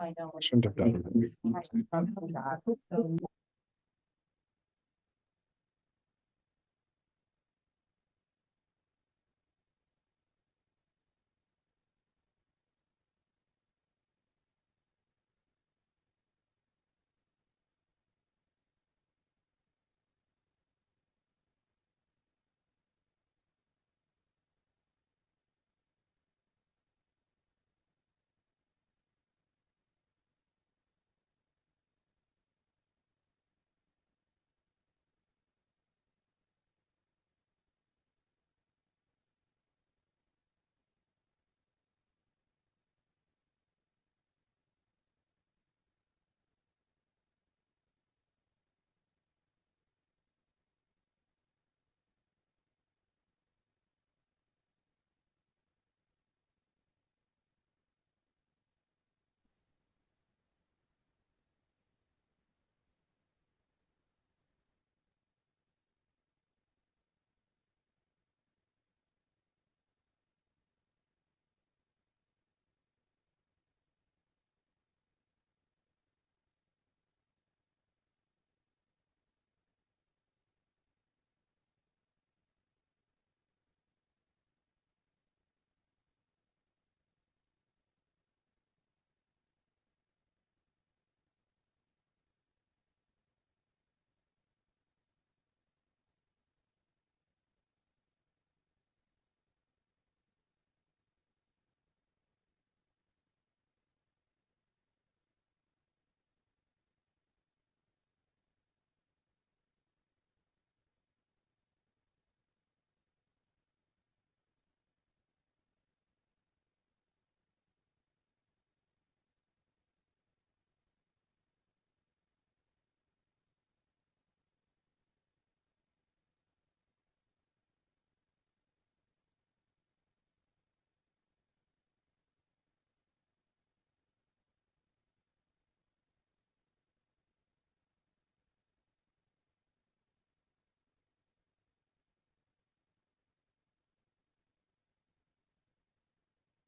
I know. Shouldn't have done it.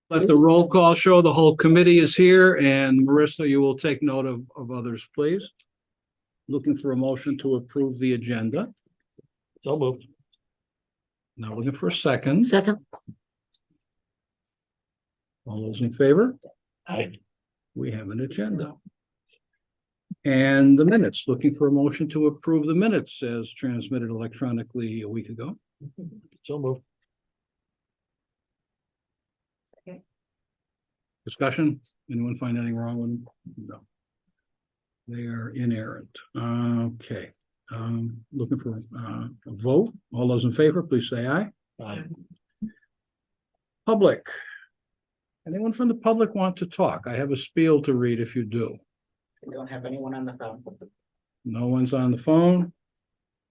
Let the roll call show the whole committee is here, and Marissa, you will take note of others, please. Looking for a motion to approve the agenda. So moved. Now looking for a second. Second. All those in favor? Aye. We have an agenda. And the minutes, looking for a motion to approve the minutes as transmitted electronically a week ago. So moved. Discussion? Anyone find anything wrong with them? No. They are inerrant. Okay. Looking for a vote. All those in favor, please say aye. Aye. Public. Anyone from the public want to talk? I have a spiel to read if you do. We don't have anyone on the phone. No one's on the phone.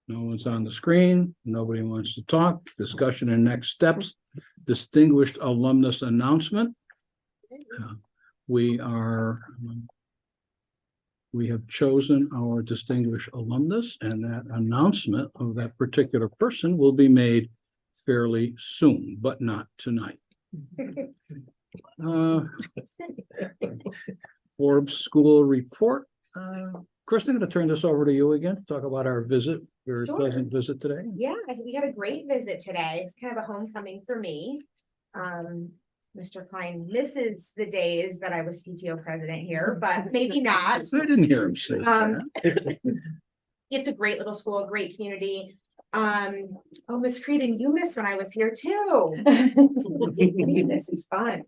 No one's on the screen. Nobody wants to talk. Discussion and next steps. Distinguished alumnus announcement. We have chosen our distinguished alumnus, and that announcement of that particular person will be made fairly soon, but not tonight. Forbes School Report. Kristen, I'm going to turn this over to you again to talk about our visit, very Sure. pleasant visit today. Yeah, we had a great visit today. It was kind of a homecoming for me. Mr. Klein misses the days that I was PTO president here, but maybe not. I didn't hear him say that. It's a great little school, great community. Oh, Miss Creedon, you missed when I was here too. This is fun.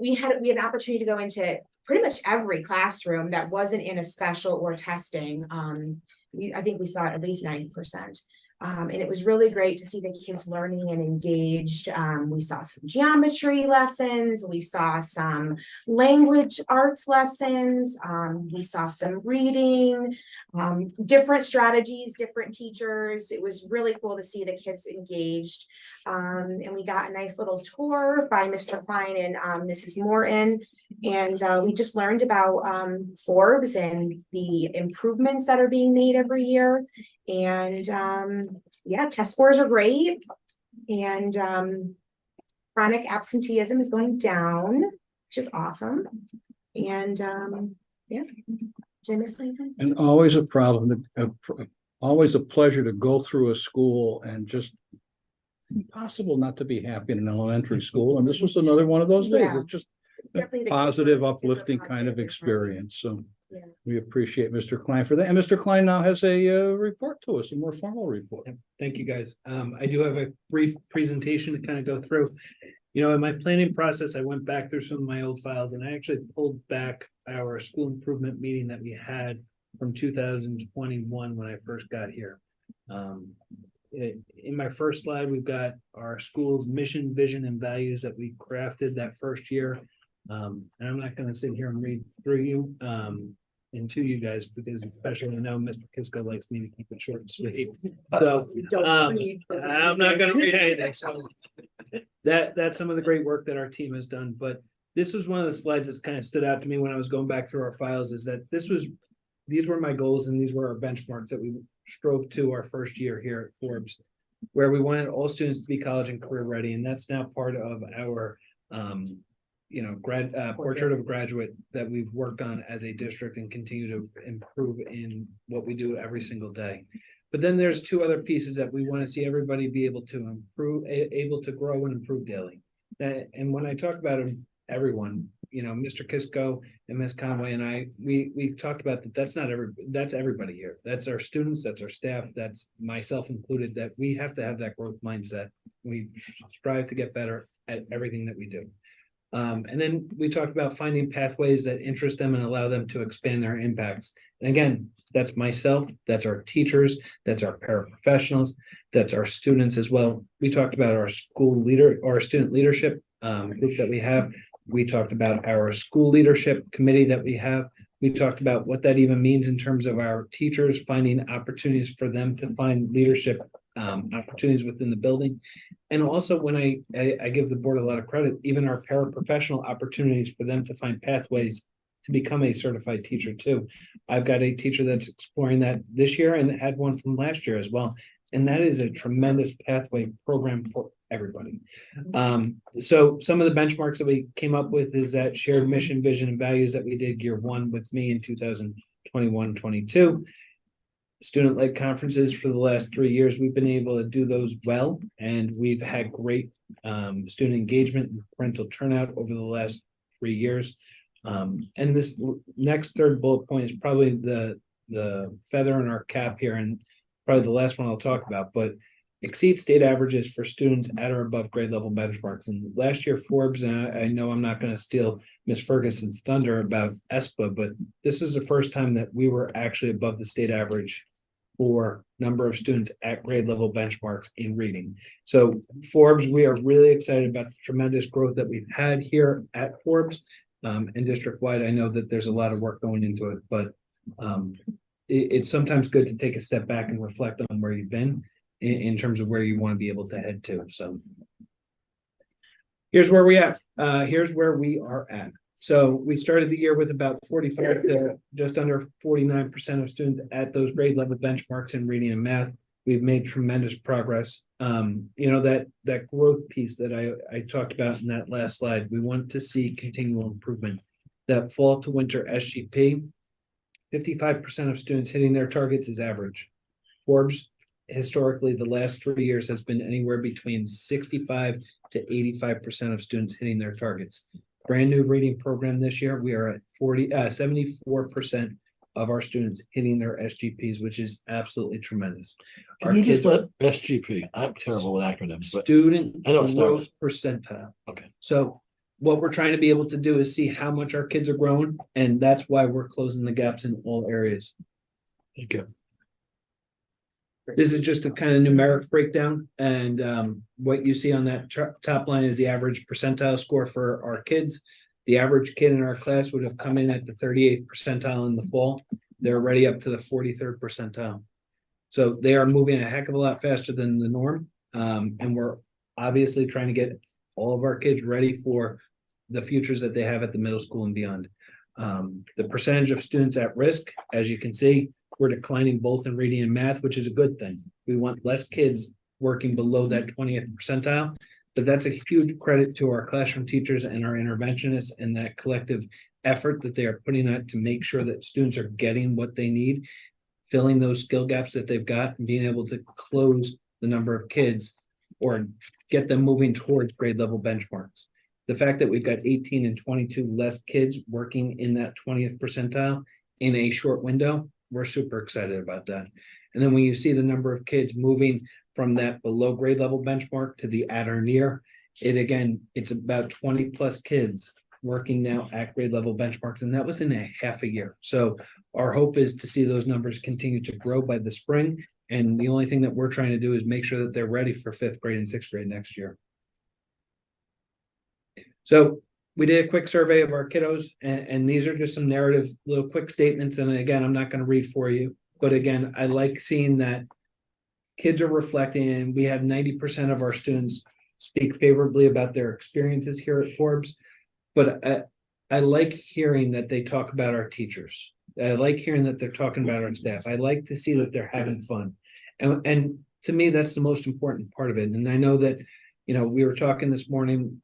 We had an opportunity to go into pretty much every classroom that wasn't in a special or testing. I think we saw at least 90%. And it was really great to see the kids learning and engaged. We saw some geometry lessons. We saw some language arts lessons. We saw some reading, different strategies, different teachers. It was really cool to see the kids engaged. And we got a nice little tour by Mr. Klein and Mrs. Morton. And we just learned about Forbes and the improvements that are being made every year. And yeah, test scores are great. And chronic absenteeism is going down, which is awesome. And, yeah. Did I miss anything? And always a problem, always a pleasure to go through a school and just impossible not to be happy in an elementary school. And this was another one of those days. Yeah. It's just a Definitely the- positive, super uplifting kind of positive experience. So Yeah. we appreciate Mr. Klein for that. And Mr. Klein now has a report to us, a more formal report. Thank you, guys. I do have a brief presentation to kind of go through. You know, in my planning process, I went back through some of my old files and I actually pulled back our school improvement meeting that we had from 2021 when I first got here. In my first slide, we've got our school's mission, vision, and values that we crafted that first year. And I'm not going to sit here and read through you and to you guys, because especially I know Mr. Kisco likes me to keep it short and sweet. So Don't read. I'm not going to read anything. So that's some of the great work that our team has done. But this was one of the slides that kind of stood out to me when I was going back through our files, is that these were my goals and these were our benchmarks that we strove to our first year here at Forbes, where we wanted all students to be college and career ready. And that's now part of our portrait of a graduate that we've worked on as a district and continue to improve in what we do every single day. But then there's two other pieces that we want to see everybody be able to improve, able to grow and improve daily. And when I talk about everyone, you know, Mr. Kisco and Ms. Conway and I, we talked about that. That's everybody here. That's our students, that's our staff, that's myself included, that we have to have that growth mindset. We strive to get better at everything that we do. And then we talked about finding pathways that interest them and allow them to expand their impacts. And again, that's myself, that's our teachers, that's our paraprofessionals, that's our students as well. We talked about our school leader or student leadership group that we have. We talked about our school leadership committee that we have. We talked about what that even means in terms of our teachers, finding opportunities for them to find leadership opportunities within the building. And also when I give the board a lot of credit, even our paraprofessional opportunities for them to find pathways to become a certified teacher too. I've got a teacher that's exploring that this year and had one from last year as well. And that is a tremendous pathway program for everybody. So some of the benchmarks that we came up with is that shared mission, vision, and values that we did year one with me in 2021-22. Student-led conferences for the last 3 years, we've been able to do those well, and we've had great student engagement and parental turnout over the last 3 years. And this next third bullet point is probably the feather in our cap here, and probably the last one I'll talk about, but exceed state averages for students at or above grade level benchmarks. And last year, Forbes, and I know I'm not going to steal Ms. Ferguson's thunder about ESPA, but this was the first time that we were actually above the state average for number of students at grade level benchmarks in reading. So Forbes, we are really excited about the tremendous growth that we've had here at Forbes and district wide. I know that there's a lot of work going into it, but it's sometimes good to take a step back and reflect on where you've been in terms of where you want to be able to head to. So here's where we at. Here's where we are at. So we started the year with about 45 to just under 49% of students at those grade level benchmarks in reading and math. We've made tremendous progress. You know, that growth piece that I talked about in that last slide, we want to see continual improvement. That fall to winter SGP, 55% of students hitting their targets is average. Forbes, historically, the last 3 years has been anywhere between 65 to 85% of students hitting their targets. Brand new reading program this year, we are at 74% of our students hitting their SGPs, which is absolutely tremendous. Can you just let SGP? I'm terrible with acronyms, but Student I know it's not. growth percentile. Okay. So what we're trying to be able to do is see how much our kids are growing, and that's why we're closing the gaps in all areas. Thank you. This is just a kind of numeric breakdown, and what you see on that top line is the average percentile score for our kids. The average kid in our class would have come in at the 38th percentile in the fall. They're already up to the 43rd percentile. So they are moving a heck of a lot faster than the norm. And we're obviously trying to get all of our kids ready for the futures that they have at the middle school and beyond. The percentage of students at risk, as you can see, we're declining both in reading and math, which is a good thing. We want less kids working below that 20th percentile, but that's a huge credit to our classroom teachers and our interventionists and that collective effort that they are putting out to make sure that students are getting what they need, filling those skill gaps that they've got, and being able to close the number of kids or get them moving towards grade level benchmarks. The fact that we've got 18 and 22 less kids working in that 20th percentile in a short window, we're super excited about that. And then when you see the number of kids moving from that below grade level benchmark to the at or near, it's about 20 plus kids working now at grade level benchmarks, and that was in a half a year. So our hope is to see those numbers continue to grow by the spring. And the only thing that we're trying to do is make sure that they're ready for 5th grade and 6th grade next year. So we did a quick survey of our kiddos, and these are just some narrative little quick statements. And again, I'm not going to read for you, but again, I like seeing that kids are reflecting, and we have 90% of our students speak favorably about their experiences here at Forbes. But I like hearing that they talk about our teachers. I like hearing that they're talking about our staff. I like to see that they're having fun. And to me, that's the most important part of it. And I know that, we were talking this morning,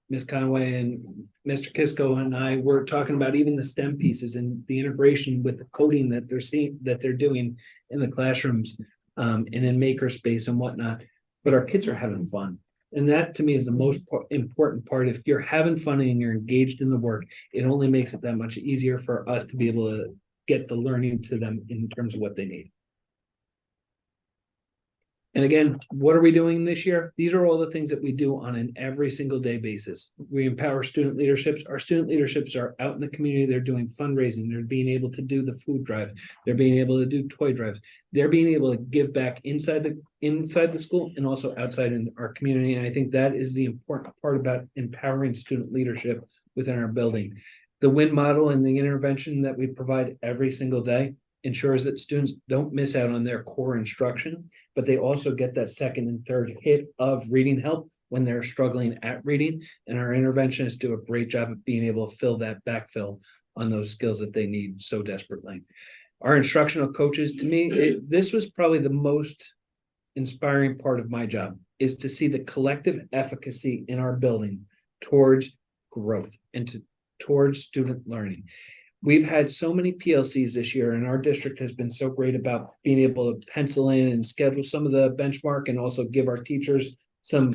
Ms. Conway and Mr. Kisco and I were talking about even the STEM pieces and the integration with the coding that they're doing in the classrooms, and in makerspace and whatnot. But our kids are having fun. And that to me is the most important part. If you're having fun and you're engaged in the work, it only makes it that much easier for us to be able to get the learning to them in terms of what they need. And again, what are we doing this year? These are all the things that we do on an every single day basis. We empower student leaderships. Our student leaderships are out in the community. They're doing fundraising. They're being able to do the food drive. They're being able to do toy drives. They're being able to give back inside the school and also outside in our community. And I think that is the important part about empowering student leadership within our building. The WIN model and the intervention that we provide every single day ensures that students don't miss out on their core instruction, but they also get that second and third hit of reading help when they're struggling at reading. And our interventionists do a great job of being able to fill that backfill on those skills that they need so desperately. Our instructional coaches, to me, this was probably the most inspiring part of my job, is to see the collective efficacy in our building towards growth and towards student learning. We've had so many PLCs this year, and our district has been so great about being able to pencil in and schedule some of the benchmark and also give our teachers some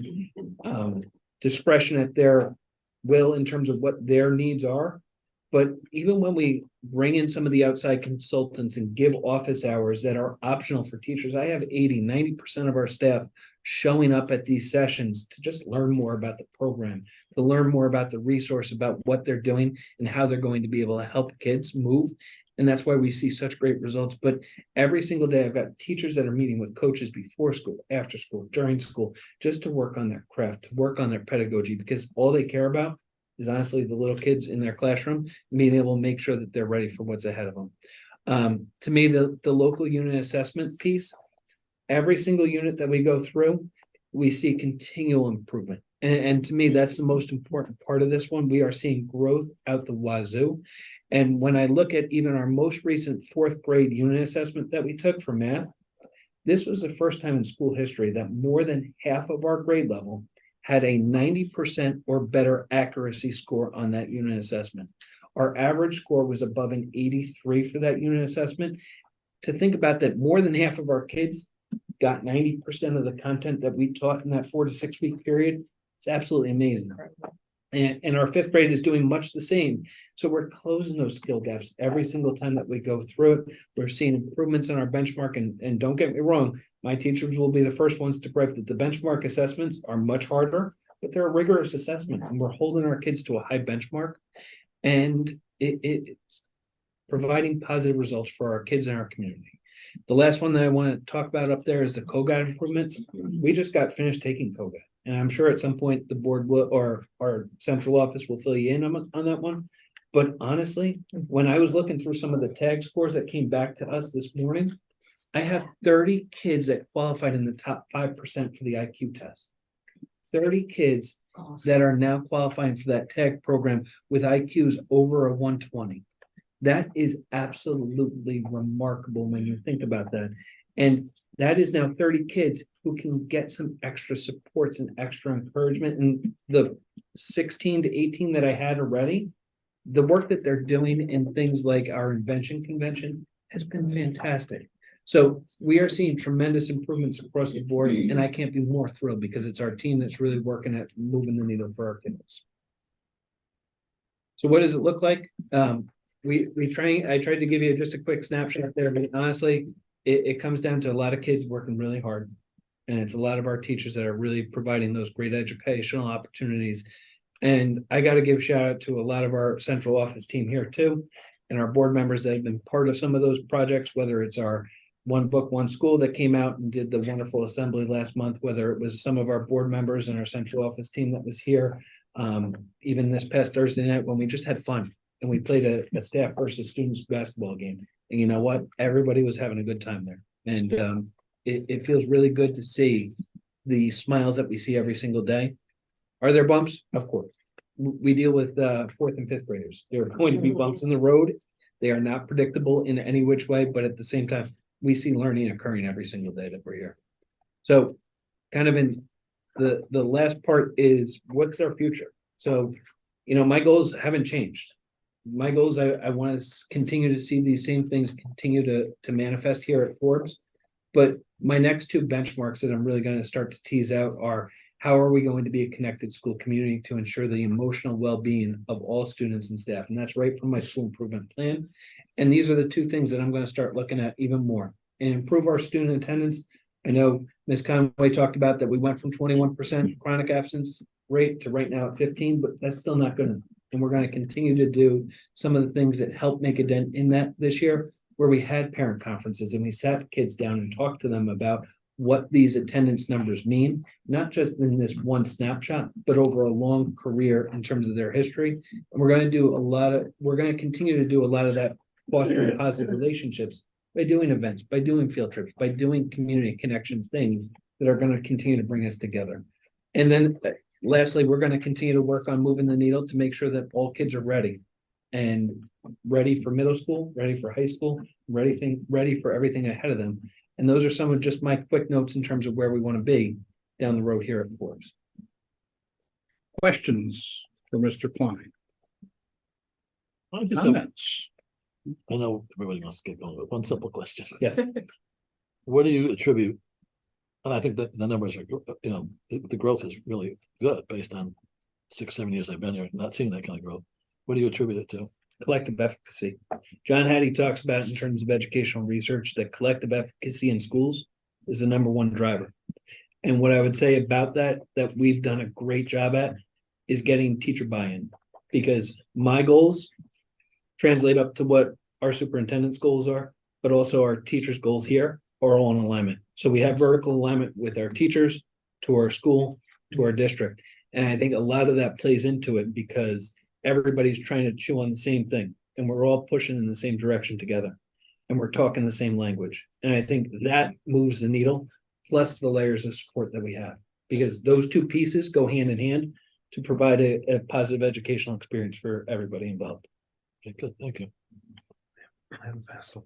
discretion at their will in terms of what their needs are. But even when we bring in some of the outside consultants and give office hours that are optional for teachers, I have 90% of our staff showing up at these sessions to just learn more about the program, to learn more about the resource, about what they're doing and how they're going to be able to help kids move. And that's why we see such great results. But every single day, I've got teachers that are meeting with coaches before school, after school, during school, just to work on their craft, to work on their pedagogy, because all they care about is honestly the little kids in their classroom, being able to make sure that they're ready for what's ahead of them. To me, the local unit assessment piece, every single unit that we go through, we see continual improvement. And to me, that's the most important part of this one. We are seeing growth out the wazoo. And when I look at even our most recent 4th grade unit assessment that we took for math, this was the first time in school history that more than half of our grade level had a 90% or better accuracy score on that unit assessment. Our average score was above an 83 for that unit assessment. To think about that, more than half of our kids got 90% of the content that we taught in that 4 to 6 week period. It's absolutely amazing. And our 5th grade is doing much the same. So we're closing those skill gaps every single time that we go through it. We're seeing improvements in our benchmark. And don't get me wrong, my teachers will be the first ones to gripe that the benchmark assessments are much harder, but they're a rigorous assessment. And we're holding our kids to a high benchmark. And it's providing positive results for our kids and our community. The last one that I want to talk about up there is the COGAT improvements. We just got finished taking COGAT. And I'm sure at some point the board will, or our central office will fill you in on that one. But honestly, when I was looking through some of the tag scores that came back to us this morning, I have 30 kids that qualified in the top 5% for the IQ test. 30 kids that are now qualifying for that tag program with IQs over a 120. That is absolutely remarkable when you think about that. And that is now 30 kids who can get some extra supports and extra encouragement. And the 16 to 18 that I had already, the work that they're doing in things like our invention convention has been fantastic. So we are seeing tremendous improvements across the board, and I can't be more thrilled because it's our team that's really working at moving the needle for our kids. So what does it look like? I tried to give you just a quick snapshot there, but honestly, it comes down to a lot of kids working really hard. And it's a lot of our teachers that are really providing those great educational opportunities. And I got to give shout out to a lot of our central office team here too, and our board members that have been part of some of those projects, whether it's our One Book, One School that came out and did the wonderful assembly last month, whether it was some of our board members and our central office team that was here. Even this past Thursday night when we just had fun and we played a staff versus students basketball game. And you know what? Everybody was having a good time there. And it feels really good to see the smiles that we see every single day. Are there bumps? Of course. We deal with fourth and fifth graders. There are going to be bumps in the road. They are not predictable in any which way, but at the same time, we see learning occurring every single day that we're here. So kind of in the last part is what's our future? So, you know, my goals haven't changed. My goals, I want to continue to see these same things continue to manifest here at Forbes. But my next two benchmarks that I'm really going to start to tease out are how are we going to be a connected school community to ensure the emotional well-being of all students and staff? And that's right from my school improvement plan. And these are the two things that I'm going to start looking at even more and improve our student attendance. I know Ms. Conway talked about that we went from 21% chronic absence rate to right now at 15, but that's still not good enough. And we're going to continue to do some of the things that help make a dent in that this year, where we had parent conferences and we sat kids down and talked to them about what these attendance numbers mean, not just in this one snapshot, but over a long career in terms of their history. And we're going to continue to do a lot of that, fostering positive relationships by doing events, by doing field trips, by doing community connection things that are going to continue to bring us together. And then lastly, we're going to continue to work on moving the needle to make sure that all kids are ready and ready for middle school, ready for high school, ready for everything ahead of them. And those are some of just my quick notes in terms of where we want to be down the road here at Forbes. Questions for Mr. Klein? I think Comments? I know everybody wants to get going, but one simple question. Yes. What do you attribute? And I think that the numbers are, you know, the growth is really good based on 6-7 years I've been here, not seeing that kind of growth. What do you attribute it to? Collective efficacy. John Hattie talks about it in terms of educational research, that collective efficacy in schools is the number one driver. And what I would say about that we've done a great job at, is getting teacher buy-in, because my goals translate up to what our superintendent's goals are, but also our teachers' goals here are all in alignment. So we have vertical alignment with our teachers, to our school, to our district. And I think a lot of that plays into it because everybody's trying to chew on the same thing and we're all pushing in the same direction together and we're talking the same language. And I think that moves the needle, plus the layers of support that we have, because those two pieces go hand in hand to provide a positive educational experience for everybody involved. Okay, good, thank you. I have a fast one.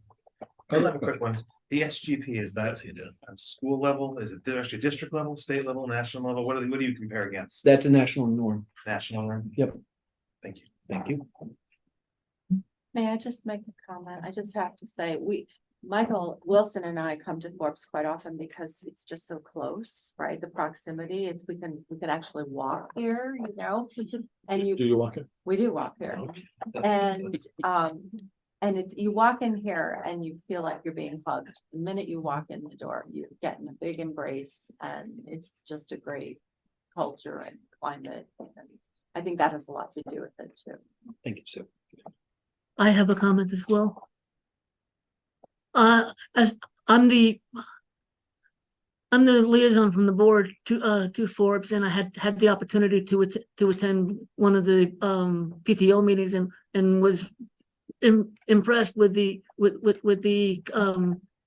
I have a quick one. The SGP, is that Yes, you do. a school level? Is it actually district level, state level, national level? What do you compare against? That's a national norm. National level? Yep. Thank you. Thank you. May I just make a comment? I just have to say, Michael Wilson and I come to Forbes quite often because it's just so close, right? The proximity, we can actually walk here, you know, and Do you walk it? we do walk here. And it's, you walk in here and you feel like you're being hugged. The minute you walk in the door, you're getting a big embrace and it's just a great culture and climate. And I think that has a lot to do with it too. Thank you, Sue. I have a comment as well. As I'm the liaison from the board to Forbes, and I had the opportunity to attend one of the PTO meetings and was impressed with the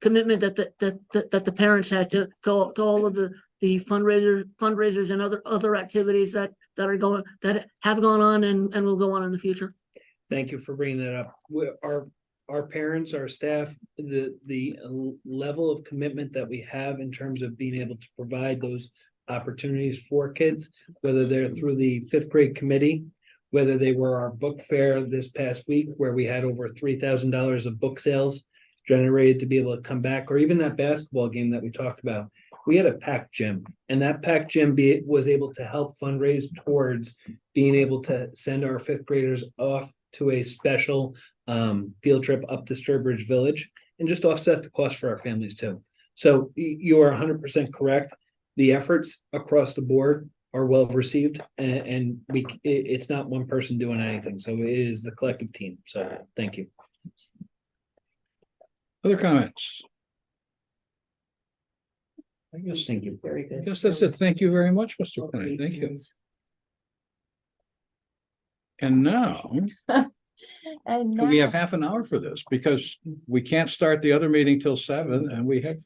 commitment that the parents had to all of the fundraisers and other activities that have gone on and will go on in the future. Thank you for bringing that up. Our parents, our staff, the level of commitment that we have in terms of being able to provide those opportunities for kids, whether they're through the fifth grade committee whether they were our book fair this past week, where we had over $3,000 of book sales generated to be able to come back, or even that basketball game that we talked about. We had a packed gym, and that packed gym was able to help fundraise towards being able to send our fifth graders off to a special field trip up to Sturbridge Village and just offset the cost for our families too. So you are 100% correct. The efforts across the board are well received, and it's not one person doing anything. So it is the collective team. So thank you. Other comments? I guess, Thank you. Very I good. guess that's it. Thank you very much, Mr. Klein. Thank you. And now, And we have now- half an hour for this because we can't start the other meeting till 7 and we have.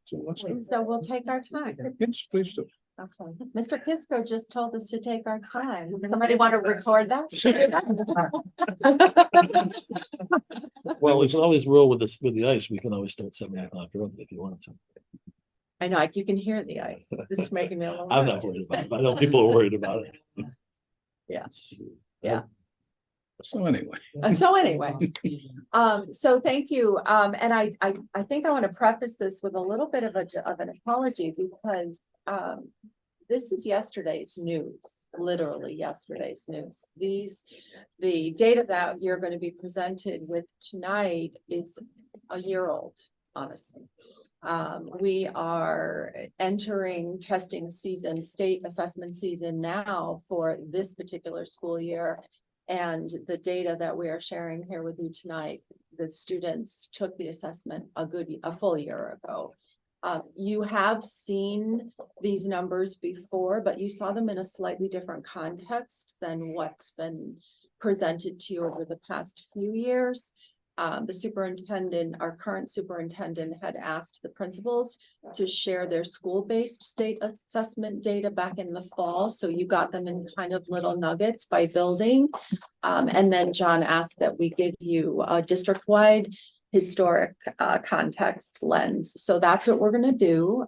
So let's go. So we'll take our time. Yes, please do. Okay. Mr. Kisco just told us to take our time. Somebody want to record that? Well, we can always roll with this, with the ice. We can always start 7 o'clock early if you want to. I know, you can hear the ice. It's making me a little. I'm not worried about it. I know people are worried about it. Yeah. So anyway, So anyway, so thank you. And I think I want to preface this with a little bit of an apology because, this is yesterday's news, literally yesterday's news. The data that you're going to be presented with tonight is a year old, honestly. We are entering testing season, state assessment season now for this particular school year. And the data that we are sharing here with you tonight, the students took the assessment a full year ago. You have seen these numbers before, but you saw them in a slightly different context than what's been presented to you over the past few years. The superintendent, our current superintendent, had asked the principals to share their school-based state assessment data back in the fall. So you got them in kind of little nuggets by building. And then John asked that we give you a district-wide historic context lens. So that's what we're going to do.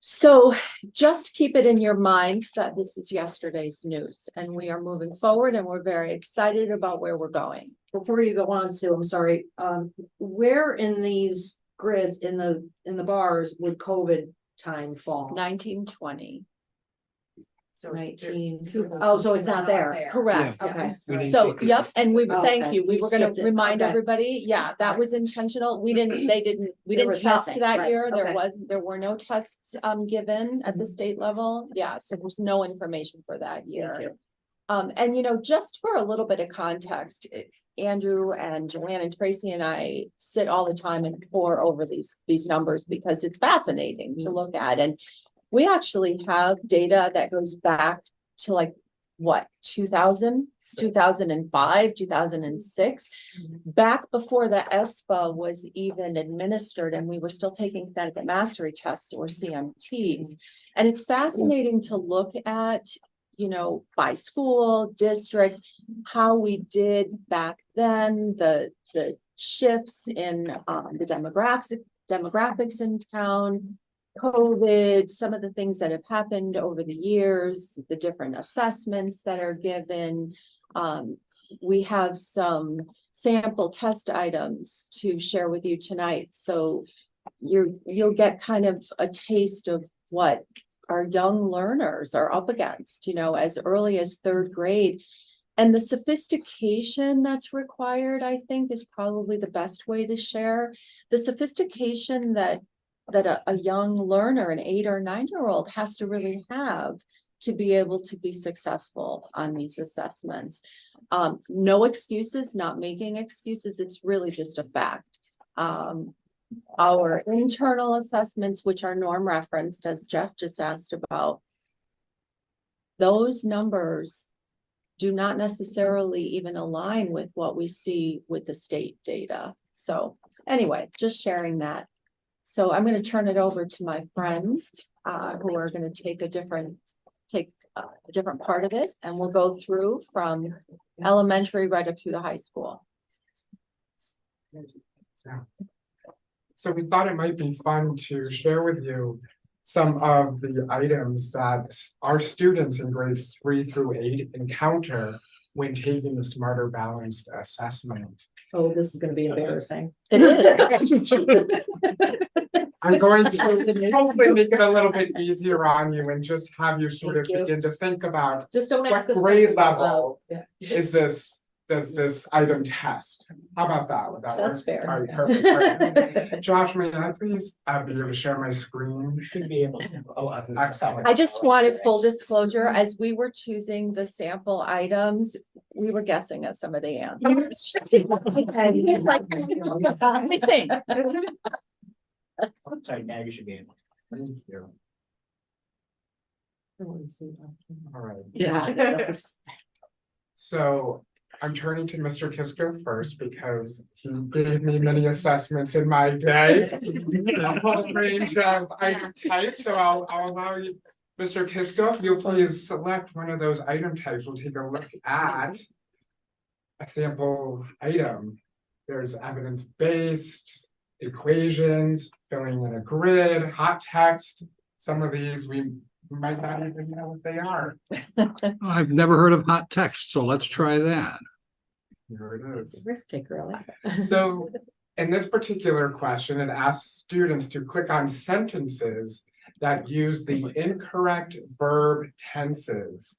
So just keep it in your mind that this is yesterday's news and we are moving forward and we're very excited about where we're going. Before you go on, Sue, I'm sorry, where in these grids, in the bars would COVID time fall? 1920. So it's 19. there. Oh, so it's not there. Correct. Okay. We didn't So, take it. yep, and we, Oh, thank okay. you. We You were gonna skipped it. remind Okay. everybody, yeah, that was intentional. We didn't, we There didn't was test nothing, that right, year. okay. There were no tests given at the state level. Yeah, so there's no information for that year. you. And just for a little bit of context, Andrew and Joanne and Tracy and I sit all the time and pore over these numbers because it's fascinating to look at. And we actually have data that goes back to like, what, 2000, 2005, 2006, back before the ESPA was even administered and we were still taking Connecticut Mastery Tests or CMTs. And it's fascinating to look at, by school, district, how we did back then, the shifts in the demographics in town, COVID, some of the things that have happened over the years, the different assessments that are given. We have some sample test items to share with you tonight. So you'll get kind of a taste of what our young learners are up against, as early as third grade. And the sophistication that's required, I think, is probably the best way to share. The sophistication that a young learner, an 8 or 9-year-old, has to really have to be able to be successful on these assessments. No excuses, not making excuses. It's really just a fact. Our internal assessments, which are norm referenced, as Jeff just asked about, those numbers do not necessarily even align with what we see with the state data. So anyway, just sharing that. So I'm going to turn it over to my friends who are going to take a different part of it, and we'll go through from elementary right up to the high school. So we thought it might be fun to share with you some of the items that our students in grades 3 through 8 encounter when taking the Smarter Balanced assessment. Oh, this is gonna be embarrassing. It is. I'm going to hopefully make it a little bit easier on you and just have you sort of Thank you. begin to think about Just don't what ask us. grade questions out level loud. is this, does this item test? How about that? Would that That's work? fair. All right, perfect. Great. Josh, may I please be able to share my screen? Should be able to. Oh, Excellent. I just wanted full disclosure, as we were choosing the sample items, we were guessing at some of the answers. I think. Sorry, now you should be able. All right. Yeah. So I'm turning to Mr. Kisko first because he gave me many assessments in my day. A whole range of item types, so I'll allow you, Mr. Kisko, if you'll please select one of those item types, we'll take a look at a sample item. There's evidence-based, equations, filling in a grid, hot text. Some of these we might not even know what they are. I've never heard of hot text, so let's try that. Here it is. Risk taker, I like that. So in this particular question, it asks students to click on sentences that use the incorrect verb tenses.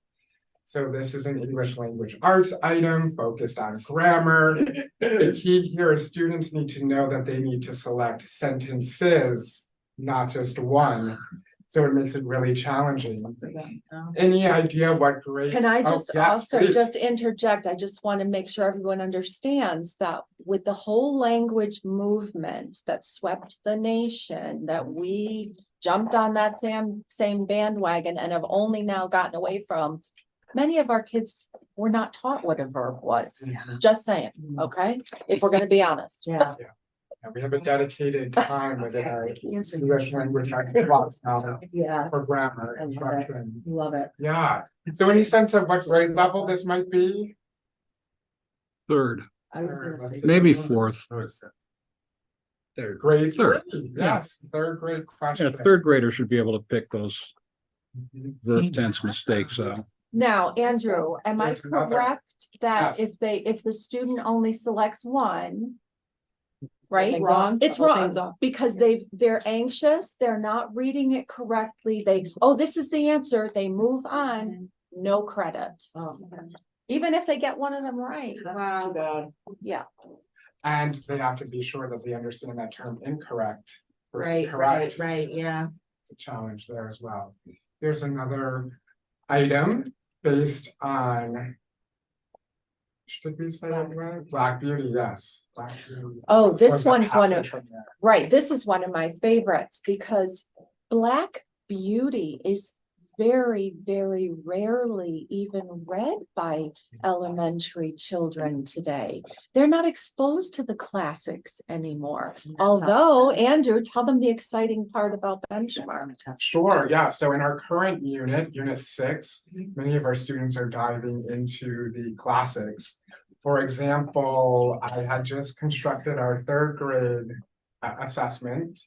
So this is an English language arts item focused on grammar. The key here is students need to know that they need to select sentences, not just one. So it makes it really challenging. Any idea what grade? Can I Oh, just yes, also please. just interject? I just want to make sure everyone understands that with the whole language movement that swept the nation, that we jumped on that same bandwagon and have only now gotten away from, many of our kids were not taught what a verb was. Just saying, okay? If we're gonna be honest. Yeah. And we have a dedicated time within our English language class now Yeah, for grammar I love it. instruction. love it. Yeah, so any sense of what grade level this might be? Third, I was gonna say. maybe fourth. Third. Grade Third, three, yes, third grade Yeah, question. third grader should be able to pick those verb tense mistakes out. Now, Andrew, am I There's another. correct that Yes. if the student only selects one, right? Things off. It's Whole thing's wrong off. because they're anxious, they're not reading it correctly. This is the answer. They move on, no credit. Oh, Even if they get one of them right. that's too bad. Yeah. And they have to be sure that they understand that term incorrect. versus Right, correct. right, yeah. It's a challenge there as well. Here's another item based on. Should we say it right? Black Beauty, yes. Black Beauty. Oh, So this it's a one's one of, passage from there. right, this is one of my favorites because Black Beauty is very, very rarely even read by elementary children today. They're not exposed to the classics anymore. Although, Andrew, tell them the exciting part about benchmark. Sure, yeah, so in our current unit, Unit 6, many of our students are diving into the classics. For example, I had just constructed our third grade assessment.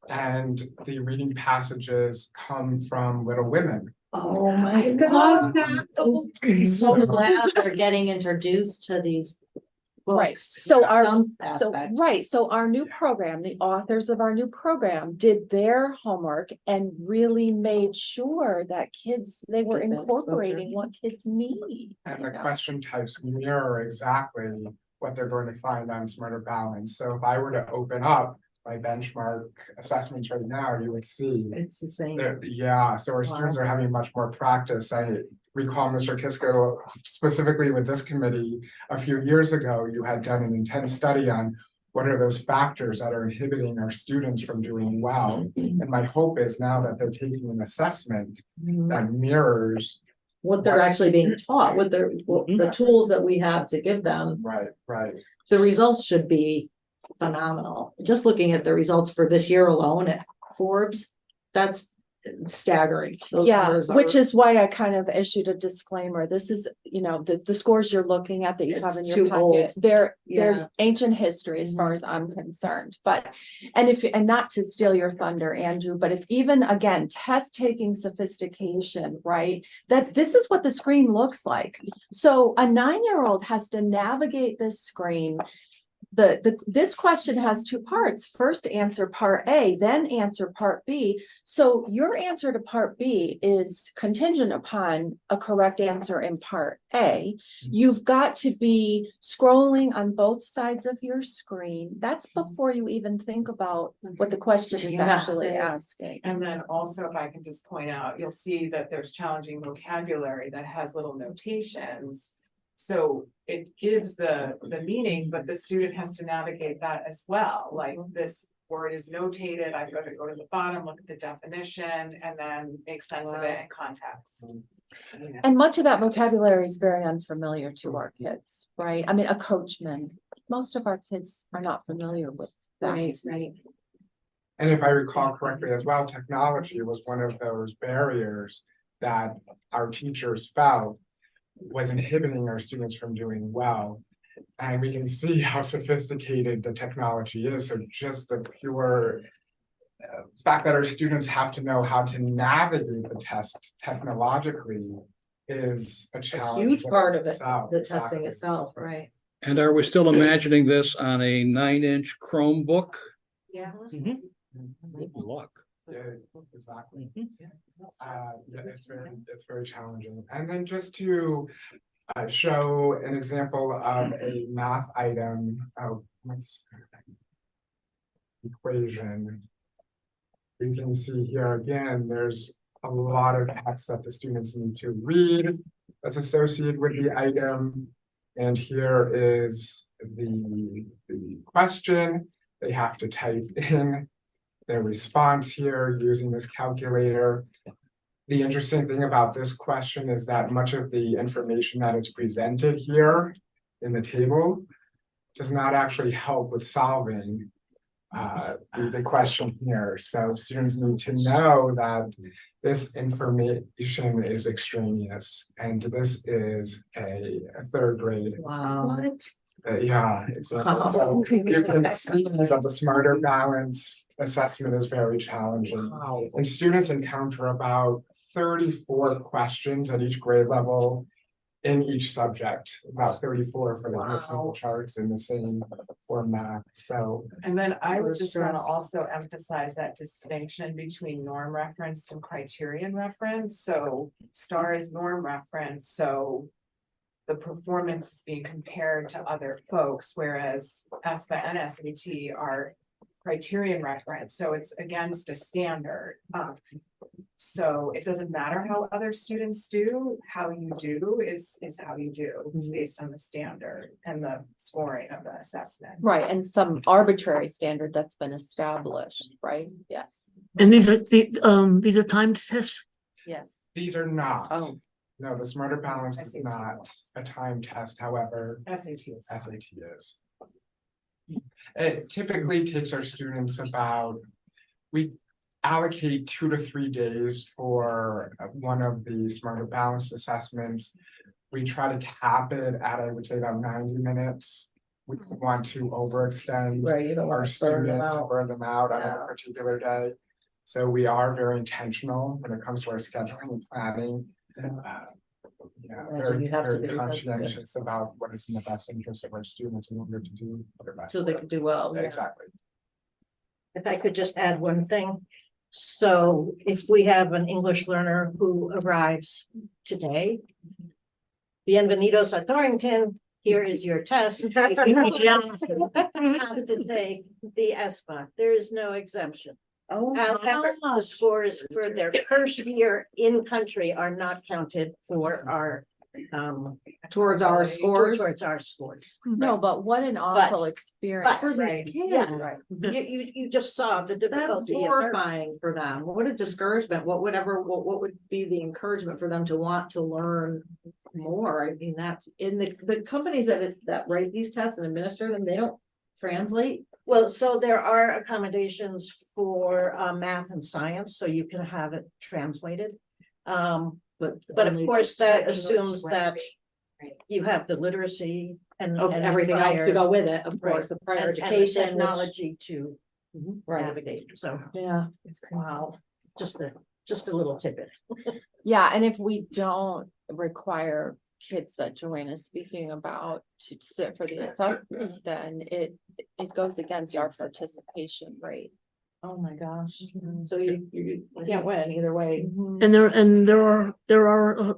And the reading passages come from Little Women. Oh my God. I'm so glad they're getting introduced to these Right, books. so our, Some so, aspect. right, so our new program, the authors of our new program did their homework and really made sure that kids, they were Get that exposure. incorporating what kids need. And you the know? question types mirror exactly what they're going to find on Smarter Balance. So if I were to open up my benchmark assessments right now, you would see. It's the same. Yeah, so our students are having much more practice. I recall Mr. Kisko specifically with this committee, a few years ago, you had done an intense study on what are those factors that are inhibiting our students from doing well. And my hope is now that they're taking an assessment that mirrors. What they're actually being taught, what the tools that we have to give them, Right. the results should be phenomenal. Just looking at the results for this year alone at Forbes, that's staggering. Those Yeah, numbers which are- is why I kind of issued a disclaimer. This is, you know, the scores you're looking at that you have in It's your too old. packet. They're Yeah. ancient history as far as I'm concerned, but, and not to steal your thunder, Andrew, but if even, again, test taking sophistication, right? That this is what the screen looks like. So a 9-year-old has to navigate this screen. This question has two parts. First, answer part A, then answer part B. So your answer to part B is contingent upon a correct answer in part A. You've got to be scrolling on both sides of your screen. That's before you even think about what the question is Yeah. actually asking. And then also, if I can just point out, you'll see that there's challenging vocabulary that has little notations. So it gives the meaning, but the student has to navigate that as well, like this word is notated, I've got to go to the bottom, look at the definition, and then make sense of it in context. And much of that vocabulary is very unfamiliar to our kids, right? I mean, a coachman, most of our kids are not familiar with that. Right. And if I recall correctly as well, technology was one of those barriers that our teachers felt was inhibiting our students from doing well. And we can see how sophisticated the technology is. So just the pure fact that our students have to know how to navigate the test technologically is a challenge. Huge part of it, itself. the testing Exactly. itself, right? And are we still imagining this on a 9-inch Chromebook? Yeah. Good luck. Yeah, exactly. Yeah, it's very challenging. And then just to show an example of a math item, equation. You can see here again, there's a lot of text that the students need to read that's associated with the item. And here is the question. They have to type in their response here using this calculator. The interesting thing about this question is that much of the information that is presented here in the table does not actually help with solving the question here. So students need to know that this information is extraneous, and this is a third grade. Wow. Yeah, it's so you can see that the smarter balance assessment is very challenging. And students encounter about 34 questions at each grade level in each subject, about 34 for the arithmetic charts in the same format. So And then I would We're just want to stressed. also emphasize that distinction between norm referenced and criterion reference. So STAR is norm reference, so the performance is being compared to other folks, whereas ESPA and SAT are criterion reference, so it's against a standard. So it doesn't matter how other students do, how you do is how you do, based on the standard and the scoring of the assessment. Right, and some arbitrary standard that's been established, right? Yes, And these are timed tests? yes. these are not. Oh. No, the smarter balance is SAT not was. a time test, however, SAT is. SAT is. It typically takes our students about, we allocate 2 to 3 days for one of the smarter balance assessments. We try to cap it at, I would say, about 90 minutes. We don't want to overextend Right, you don't our want to burn them students, out. burn them out on Yeah. a particular day. So we are very intentional when it comes to our scheduling and planning. Yeah, Imagine very, you have to very be, that's conscientious about what is in the best interest of our students in order to do their best. So they work. can do well. yeah. Exactly. If I could just add one thing. So if we have an English learner who arrives today. Bienvenidos a Torrington, here is your test. You have to take the ESPA, there is no exemption. Oh. However, the scores for their first year in country are not counted for our. Towards our scores? Towards our scores. No, but what an awful But experience. for Right. these Yeah. kids, Right. you just saw the That's difficulty. in learning. horrifying for them. What a discouragement. What would be the encouragement for them to want to learn more? I mean, that in the companies that write these tests and administer them, they don't translate Well, so there are accommodations for math and science, so you can have it translated. But of only course, that English assumes that Right. you have the literacy and. Of and everything else to prior- go with it, of right, course, the prior and the education. which- technology to Right, navigate, so, yeah. It's crazy. wow, just a little tidbit. Yeah, and if we don't require kids that Joanne is speaking about to sit for the assessment, then it goes against our participation rate. Oh, my gosh. So you can't win either way. And there are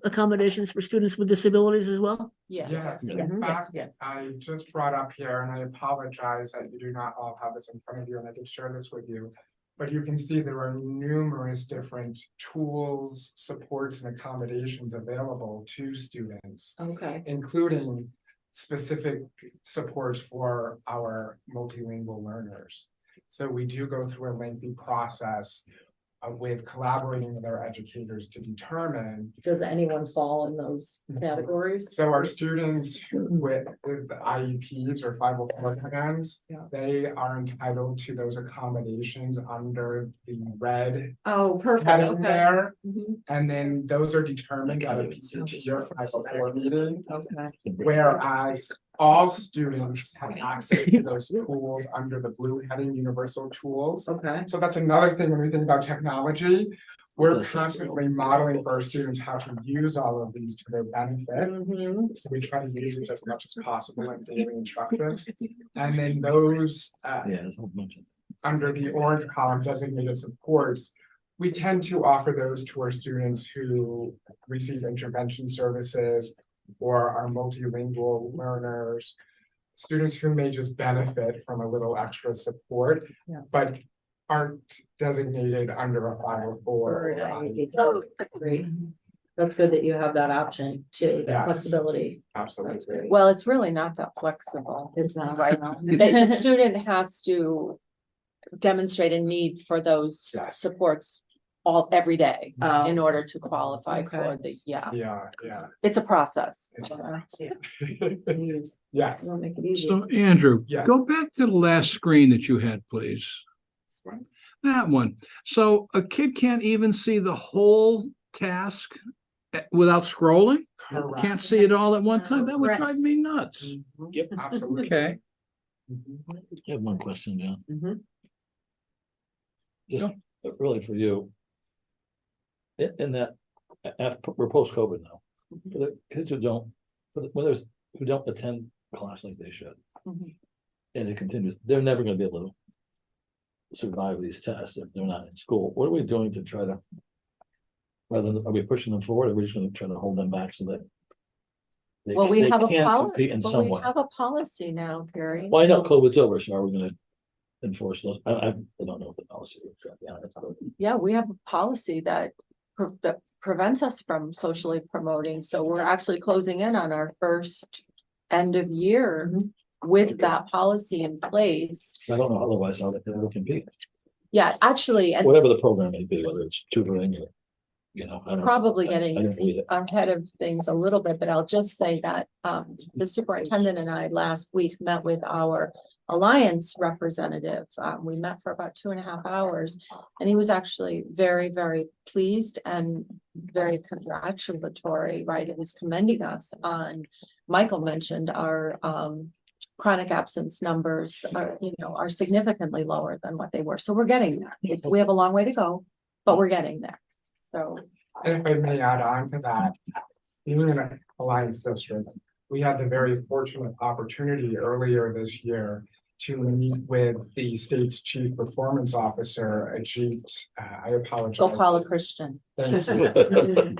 accommodations for students with disabilities as well. Yes. Yes, Yeah. in fact, yeah. I just brought up here, and I apologize that you do not all have this in front of you, and I did share this with you. But you can see there are numerous different tools, supports, and accommodations available to students, Okay. including specific supports for our multilingual learners. So we do go through a lengthy process with collaborating with our educators to determine. Does anyone fall in those categories? So our students with IEPs or 504 plans, Yeah. they are entitled to those accommodations under the red Oh, perfect, heading okay. there. Mhm. And then those are determined at a PCT or 504 meeting, Okay. whereas all students have access to those tools under the blue heading universal tools. Okay. So that's another thing when we think about technology. We're That's- constantly modeling for our students how to use all of these to their benefit. Mhm. So we try to use it as much as possible in daily instruction. And then those, Yeah, there's a whole bunch of. under the orange column designated supports, we tend to offer those to our students who receive intervention services or are multilingual learners, students who may just benefit from a little extra support, Yeah. but aren't designated under a 504. Oh, great. That's good that you have that option too, that Yes. flexibility. That's Absolutely. great. Well, it's really not that flexible. It's not Right. The student has to demonstrate a need for those Yes. supports every day in order to qualify Okay. for the, yeah, Yeah. it's a process. Yes. Don't make it easy. So Andrew, Yeah. go back to the last screen that you had, please. That one. So a kid can't even see the whole task without scrolling? Correct. Can't see it all at one time? That would Correct. drive me nuts. Yep, absolutely. Okay. Mhm. I have one question, John. Mhm. Just really for you. In that, we're post-COVID now, for the kids who don't, who don't attend class like they should. Mhm. And it continues, they're never gonna be able to survive these tests if they're not in school. What are we doing to try to? Rather than, are we pushing them forward, or are we just gonna try to hold them back so that? they- Well, we they have a can policy, compete in but some we way? have a policy now, Gary. Well, I know So- COVID's over, so are we gonna enforce those? I don't know what the policy is. To be honest, but- Yeah, we have a policy that prevents us from socially promoting, so we're actually closing in on our first end of year with that policy in place. I don't know otherwise how they can compete, Yeah, actually, and whatever the program may be, whether it's tutoring or, you know. I don't know. probably I getting didn't read it. ahead of things a little bit, but I'll just say that the superintendent and I last week met with our Alliance representative. We met for about 2.5 hours, and he was actually very, very pleased and very congratulatory, right? It was commending us on, Michael mentioned our chronic absence numbers are significantly lower than what they were. So we're getting there. We have a long way to go, but we're getting there. So. And if I may add on to that, being in an alliance district, we had the very fortunate opportunity earlier this year to meet with the state's chief performance officer, Ajit, I apologize. Gopala Christian. Thank you.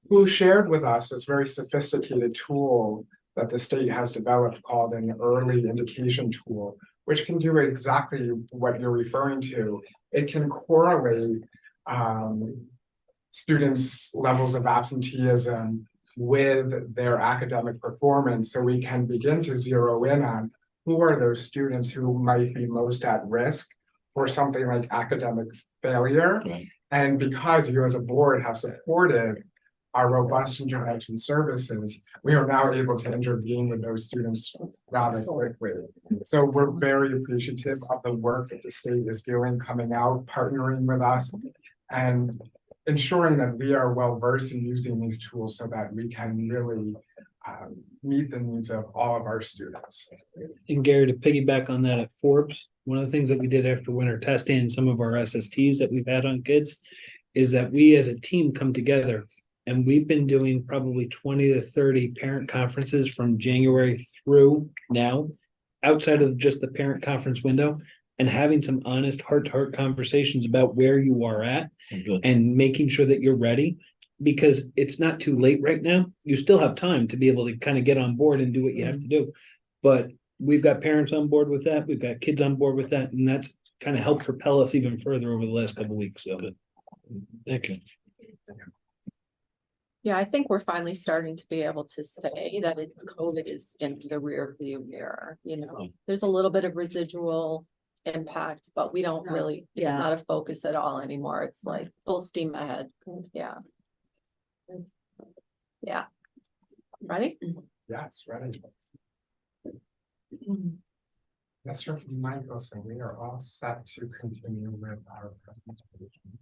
Who shared with us this very sophisticated tool that the state has developed called an early indication tool, which can do exactly what you're referring to. It can correlate students' levels of absenteeism with their academic performance, so we can begin to zero in on who are those students who might be most at risk for something like academic failure. Right. And because you as a board have supported our robust intervention services, we are now able to intervene with those students rather quickly. So we're very appreciative of the work that the state is doing, coming out, partnering with us, and ensuring that we are well versed in using these tools so that we can really meet the needs of all of our students. And Gary, to piggyback on that at Forbes, one of the things that we did after winter testing and some of our SSTs that we've had on kids is that we as a team come together, and we've been doing probably 20 to 30 parent conferences from January through now, outside of just the parent conference window, and having some honest heart-to-heart conversations about where you are at Good. and making sure that you're ready, because it's not too late right now. You still have time to be able to kind of get on board and do what you have to do. But we've got parents on board with that. We've got kids on board with that. And that's kind of helped propel us even further over the last couple of weeks. So thank you. Yeah, I think we're finally starting to be able to say that COVID is in the rear view mirror, you know, there's a little bit of residual impact, but we don't really, it's Yeah. not a focus at all anymore. It's like full steam ahead. Yeah. Yeah. Ready? Yes, ready. Mr. Michelson, we are all set to continue with our presentation.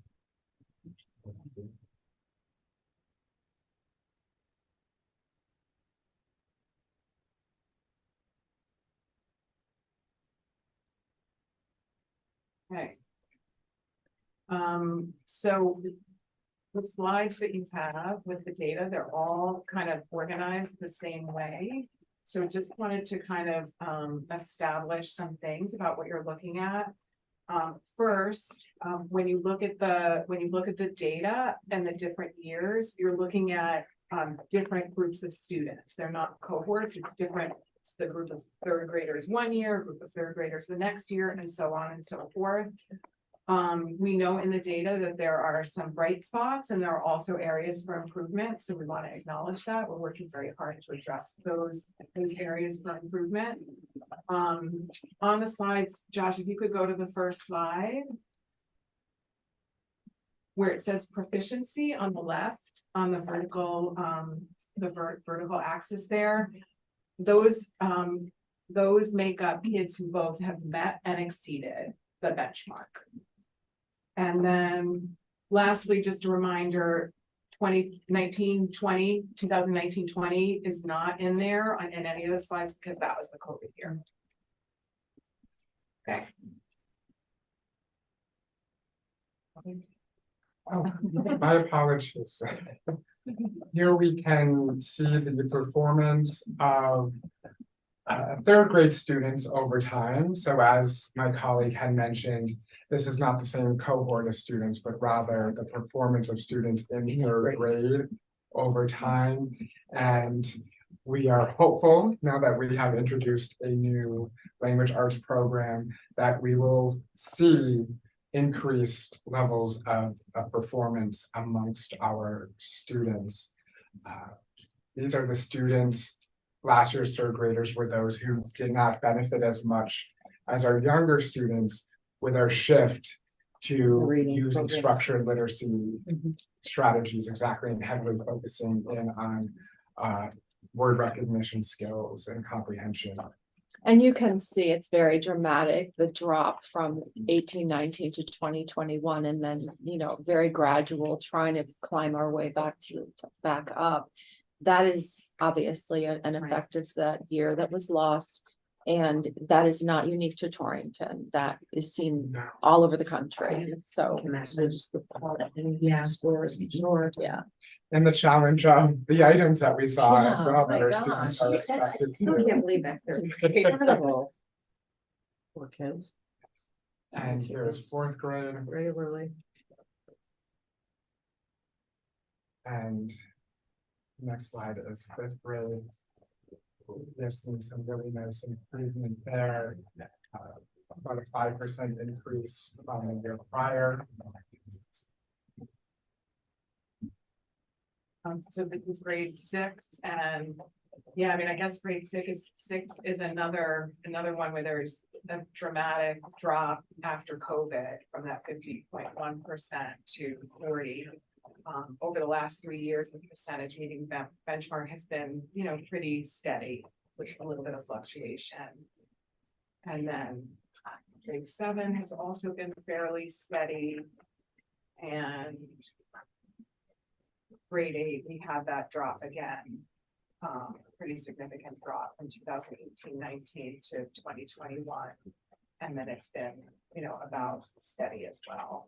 Okay. So the slides that you have with the data, they're all kind of organized the same way. So just wanted to kind of establish some things about what you're looking at. First, when you look at the data and the different years, you're looking at different groups of students. They're not cohorts, it's different. It's the group of third graders one year, group of third graders the next year, and so on and so forth. We know in the data that there are some bright spots and there are also areas for improvement. So we want to acknowledge that. We're working very hard to address those areas for improvement. On the slides, Josh, if you could go to the first slide, where it says proficiency on the left, on the vertical, vertical axis there. Those make up kids who both have met and exceeded the benchmark. And then lastly, just a reminder, 2019-20 is not in there in any of the slides because that was the COVID year. Okay. Oh, my apologies. Here we can see the performance of third grade students over time. So as my colleague had mentioned, this is not the same cohort of students, but rather the performance of students in third grade over time. And we are hopeful, now that we have introduced a new language arts program, that we will see increased levels of performance amongst our students. These are the students, last year's third graders were those who did not benefit as much as our younger students with our shift to using structured literacy strategies exactly, and heavily focusing in on word recognition skills and comprehension. And you can see it's very dramatic, the drop from 18-19 to 2021, and then, you know, very gradual, trying to climb our way back up. That is obviously an effect of that year that was lost. And that is not unique to Torrington. That is seen all over the country. So Yeah. scores, yeah. And the challenge of the items that we saw as well, that my our gosh. students are expected I can't to. believe that's their. Incredible. Poor kids. And here is fourth grade, Very early. and next slide is fifth grade. We've seen some really nice improvement there. About a 5% increase from the year prior. So this is grade 6, and yeah, I mean, I guess grade 6 is another one where there's a dramatic drop after COVID from that 50.1% to 40. over the last 3 years, the percentage meeting benchmark has been, pretty steady with a little bit of fluctuation. And then grade 7 has also been fairly steady. And grade 8, we had that drop again. Pretty significant drop from 2018-19 to 2021. And then it's been, about steady as well.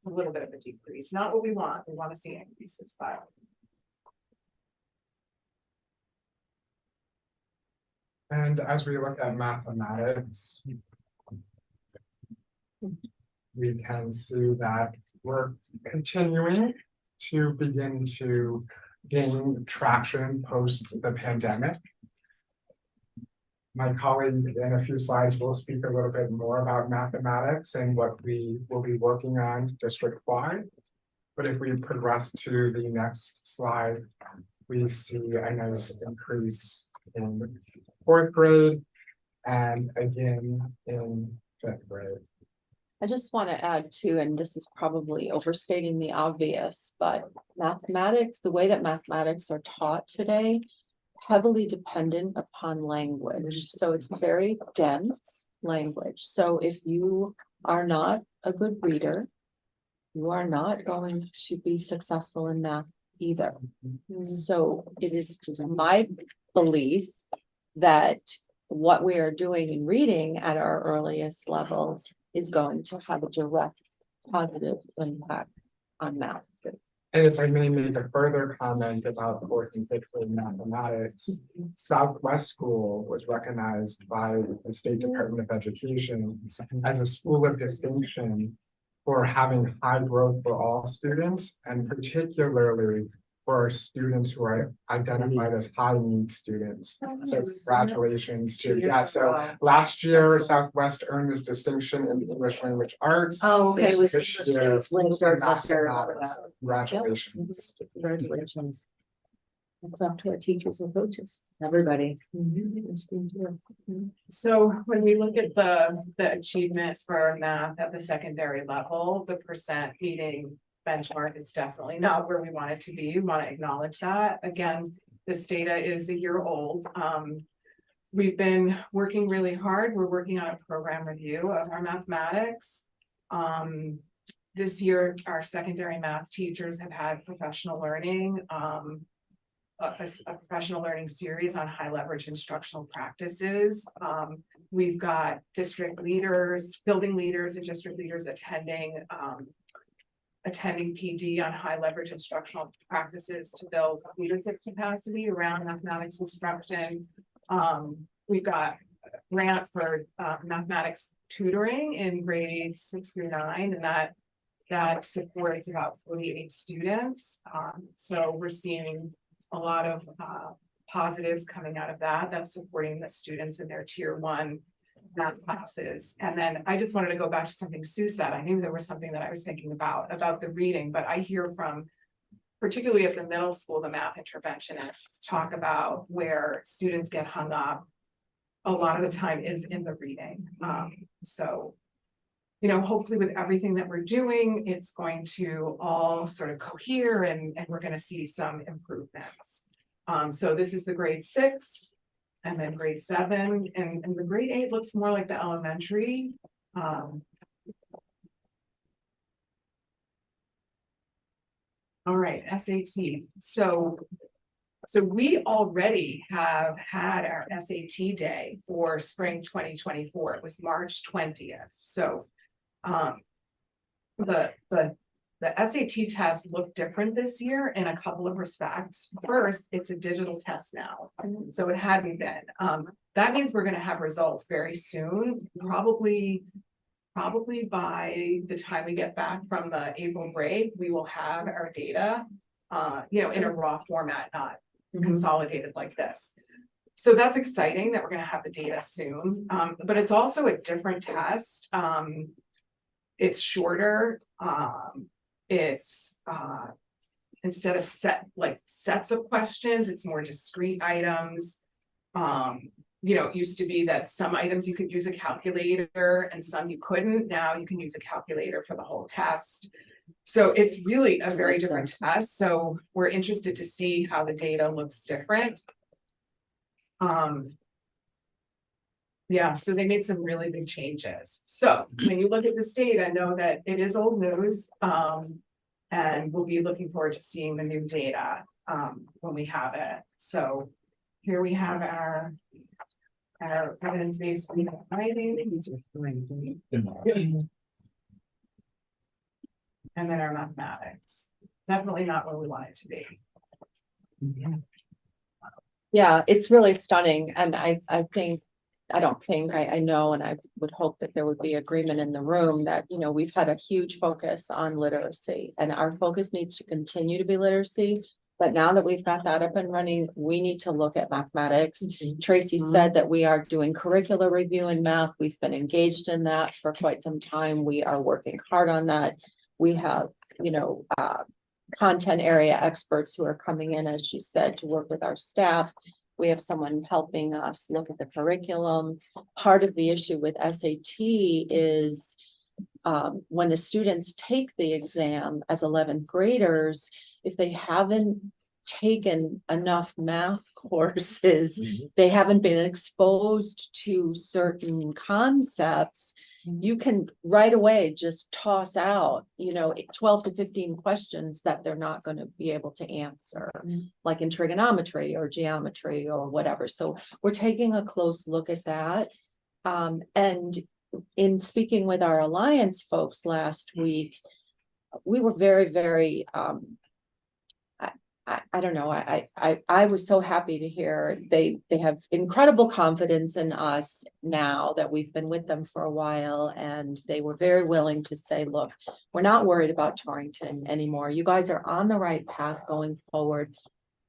A little bit of a decrease, not what we want. We want to see increases, but. And as we look at mathematics, we can see that we're continuing to begin to gain traction post the pandemic. My colleague in a few slides will speak a little bit more about mathematics and what we will be working on district-wide. But if we progress to the next slide, we see a nice increase in 4th grade and again in 5th grade. I just want to add too, and this is probably overstating the obvious, but mathematics, the way that mathematics are taught today, heavily dependent upon language. So it's very dense language. So if you are not a good reader, you are not going to be successful in math either. So it is my belief that what we are doing in reading at our earliest levels is going to have a direct positive impact on math. And if I may make a further comment about 4th and 5th grade mathematics, Southwest School was recognized by the State Department of Education as a school of distinction for having high growth for all students, and particularly for our students who are identified as high need students. So congratulations to, so last year Southwest earned this distinction in the English language arts. Oh, okay, it was This year, language arts last year. mathematics. Congratulations. Congratulations. It's up to our teachers and coaches, everybody. So when we look at the achievement for math at the secondary level, the percent meeting benchmark is definitely not where we want it to be. We want to acknowledge that. Again, this data is a year old. We've been working really hard. We're working on a program review of our mathematics. This year, our secondary math teachers have had professional learning, a professional learning series on high leverage instructional practices. We've got district leaders, building leaders and district leaders attending PD on high leverage instructional practices to build leadership capacity around mathematics instruction. We've got a grant for mathematics tutoring in grades 6 through 9, and that supports about 48 students. So we're seeing a lot of positives coming out of that. That's supporting the students in their tier 1 math classes. And then I just wanted to go back to something Sue said. I knew there was something that I was thinking about the reading, but I hear from, particularly at the middle school, the math interventionists talk about where students get hung up a lot of the time is in the reading. So, hopefully with everything that we're doing, it's going to all sort of cohere and we're going to see some improvements. So this is the grade 6. And then grade 7 and the grade 8 looks more like the elementary. All right, SAT. So we already have had our SAT day for spring 2024. It was March 20th. So the SAT tests look different this year in a couple of respects. First, it's a digital test now, so it hadn't been. That means we're going to have results very soon, probably by the time we get back from the April break, we will have our data, in a raw format, not consolidated like this. So that's exciting that we're going to have the data soon, but it's also a different test. It's shorter. It's instead of sets of questions, it's more discrete items. It used to be that some items you could use a calculator and some you couldn't. Now you can use a calculator for the whole test. So So it's really a very different test, so we're interested to see how the data looks different. Yeah, so they made some really big changes. So when you look at this data, know that it is old news. And we'll be looking forward to seeing the new data when we have it. So here we have our evidence-based writing. And then our mathematics. Definitely not where we want it to be. Yeah, it's really stunning, and I know, and I would hope that there would be agreement in the room that, you know, we've had a huge focus on literacy, and our focus needs to continue to be literacy. But now that we've got that up and running, we need to look at mathematics. Tracy said that we are doing curricular review in math. We've been engaged in that for quite some time. We are working hard on that. We have, you know, content area experts who are coming in, as she said, to work with our staff. We have someone helping us look at the curriculum. Part of the issue with SAT is when the students take the exam as 11th graders, if they haven't taken enough math courses, they haven't been exposed to certain concepts, you can right away just toss out, you know, 12 to 15 questions that they're not going to be able to answer, like in trigonometry or geometry or whatever. So we're taking a close look at that. And in speaking with our Alliance folks last week, we were very, very, I don't know. I was so happy to hear they have incredible confidence in us now that we've been with them for a while, and they were very willing to say, look, we're not worried about Torrington anymore. You guys are on the right path going forward.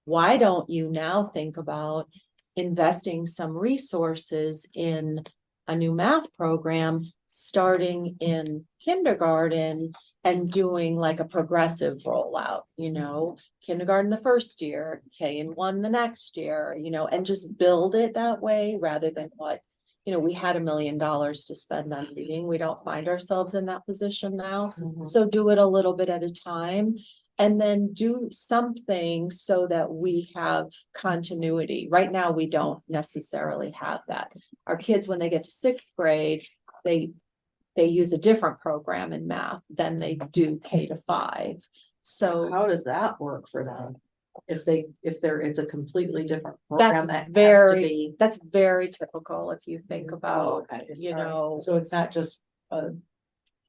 Why don't you now think about investing some resources in a new math program starting in kindergarten and doing like a progressive rollout, you know, kindergarten the first year, K-1 the next year, you know, and just build it that way rather than what, you know, we had $1 million to spend on reading. We don't find ourselves in that position now. So do it a little bit at a time and then do something so that we have continuity. Right now, we don't necessarily have that. Our kids, when they get to 6th grade, they use a different program in math than they do K-5. So How does that work for them? If it's a completely different program that's that has to very, be. that's very typical if you think about, you All right. know. So it's not just,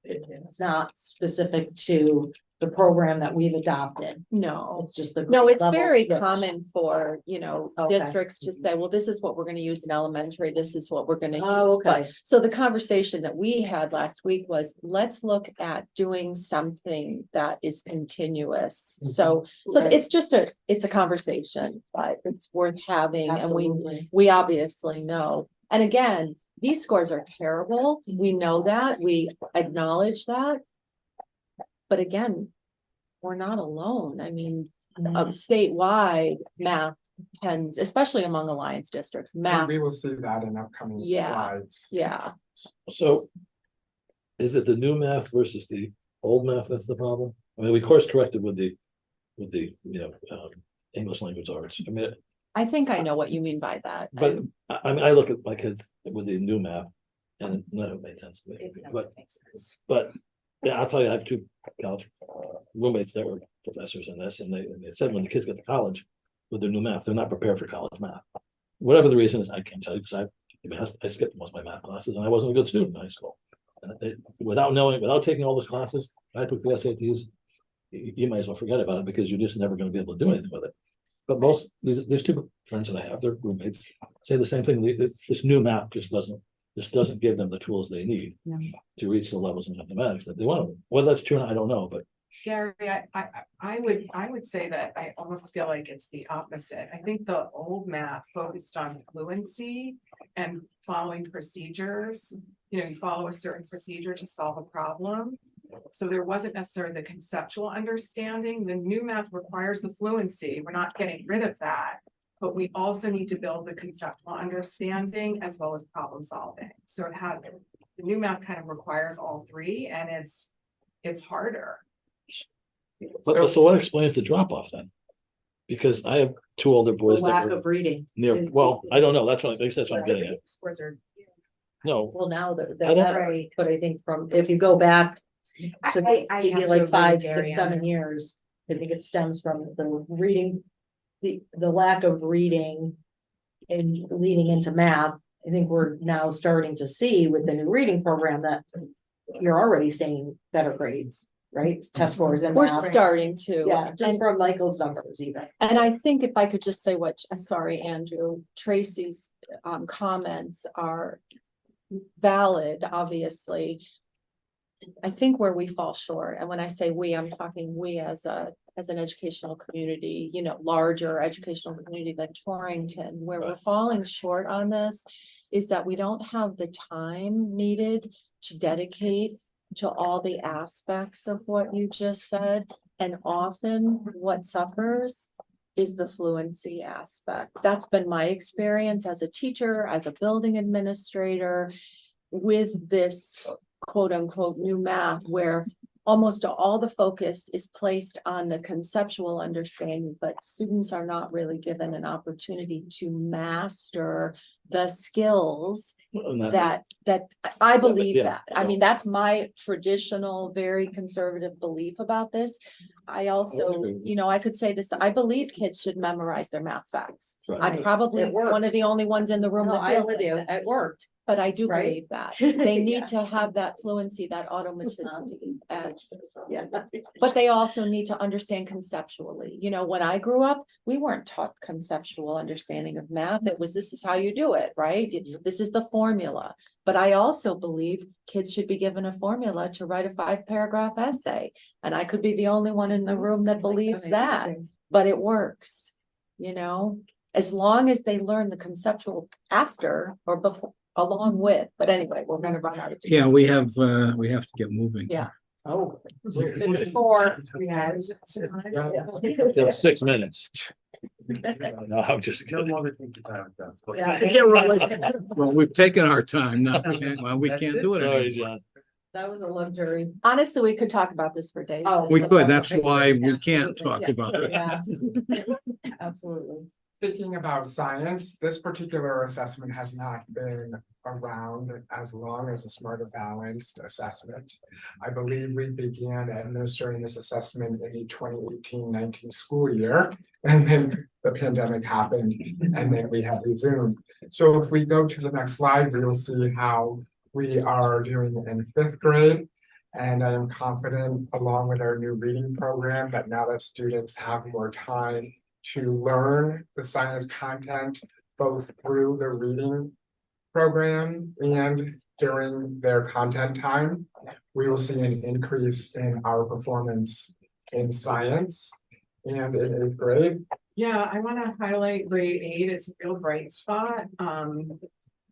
it's not specific to the program that we've adopted. No, It's just the. no, grade it's level very switch. common for, you know, Okay. districts to say, well, this is what we're gonna use in elementary, this is what we're gonna Oh, use. But okay. so the conversation that we had last week was, let's look at doing something that is continuous. So Right. it's a conversation, but it's worth having, and Absolutely. we obviously know. And again, these scores are terrible. We know that, we acknowledge that. But again, we're not alone. I mean, statewide math tends, especially among Alliance districts, And math, we will see that in upcoming Yeah. slides. yeah. So is it the new math versus the old math that's the problem? I mean, we course corrected with the, you know, English language arts. I mean, I think I know what you mean by that. but I mean, I look at my kids with the new math and none of it made sense to me. But yeah, I'll tell you, I have 2 college roommates that were professors in this, and they said when the kids get to college with their new math, they're not prepared for college math. Whatever the reason is, I can't tell you because I skipped most of my math classes and I wasn't a good student in high school. And without taking all those classes, I took the SATs. You might as well forget about it because you're just never going to be able to do anything with it. But most these 2 friends that I have, their roommates, say the same thing. This new math just doesn't give them the tools they need to reach the levels of mathematics that they want. Whether that's true or not, I don't know, but Gary, I would say that I almost feel like it's the opposite. I think the old math focused on fluency and following procedures. You know, you follow a certain procedure to solve a problem. So there wasn't necessarily the conceptual understanding. The new math requires the fluency. We're not getting rid of that. But we also need to build the conceptual understanding as well as problem solving. So the new math kind of requires all 3, and it's harder. But so what explains the drop off then? Because I have two older The boys that lack were of reading. near, well, I don't know, that's what, I guess that's what I'm getting at. Scores are, No, well, now they're I don't- better, but I think from, if you go back to I maybe have to like agree with 5, Gary 6, on 7 this. years, I think it stems from the reading, the lack of reading and leading into math. I think we're now starting to see with the new reading program that you're already seeing better grades, right? Test scores and We're math. starting to. Yeah, just from Michael's numbers even. And I think if I could just say what, sorry, Andrew, Tracy's comments are valid, obviously. I think where we fall short, and when I say we, I'm talking we as an educational community, you know, larger educational community like Torrington, where we're falling short on this is that we don't have the time needed to dedicate to all the aspects of what you just said. And often what suffers is the fluency aspect. That's been my experience as a teacher, as a building administrator, with this quote unquote new math, where almost all the focus is placed on the conceptual understanding, but students are not really given an opportunity to master the skills and that I believe yeah, that. I mean, that's my traditional, very conservative belief about this. I also, agree. you know, I could say this, I believe kids should memorize their math facts. Right. I'm probably It worked. one of the only ones in the room No, that I'm feels with you, like that. it worked. But I do Right? believe that they Yeah. need to have that fluency, that automaticity, and Yeah. but they also need to understand conceptually. You know, when I grew up, we weren't taught conceptual understanding of math. It was, this is how you do it, right? This is the formula. But I also believe kids should be given a formula to write a 5-paragraph essay. And I could be the only one in the room that believes that, but it works, you know? As long as they learn the conceptual after or before, along with, but anyway, we're gonna run out of time. Yeah, we have to get moving. Yeah. Oh. Before we had. Yeah, 6 minutes. No, I'm just No kidding. longer think about that. Yeah, right. Well, we've taken our time. Now, we That's can't it. do it Sorry, anymore. John. That was a luxury. Honestly, we could talk about this for days. Oh, We could, that's why we can't talk Yeah. about it. Yeah. Absolutely. Thinking about science, this particular assessment has not been around as long as a Smarter Balanced assessment. I believe we began administering this assessment in the 2018-19 school year, and then the pandemic happened, and then we have resumed. So if we go to the next slide, we will see how we are doing in 5th grade. And I am confident, along with our new reading program, that now that students have more time to learn the science content, both through the reading program and during their content time, we will see an increase in our performance in science and in 8th grade. Yeah, I want to highlight grade 8 as a real bright spot.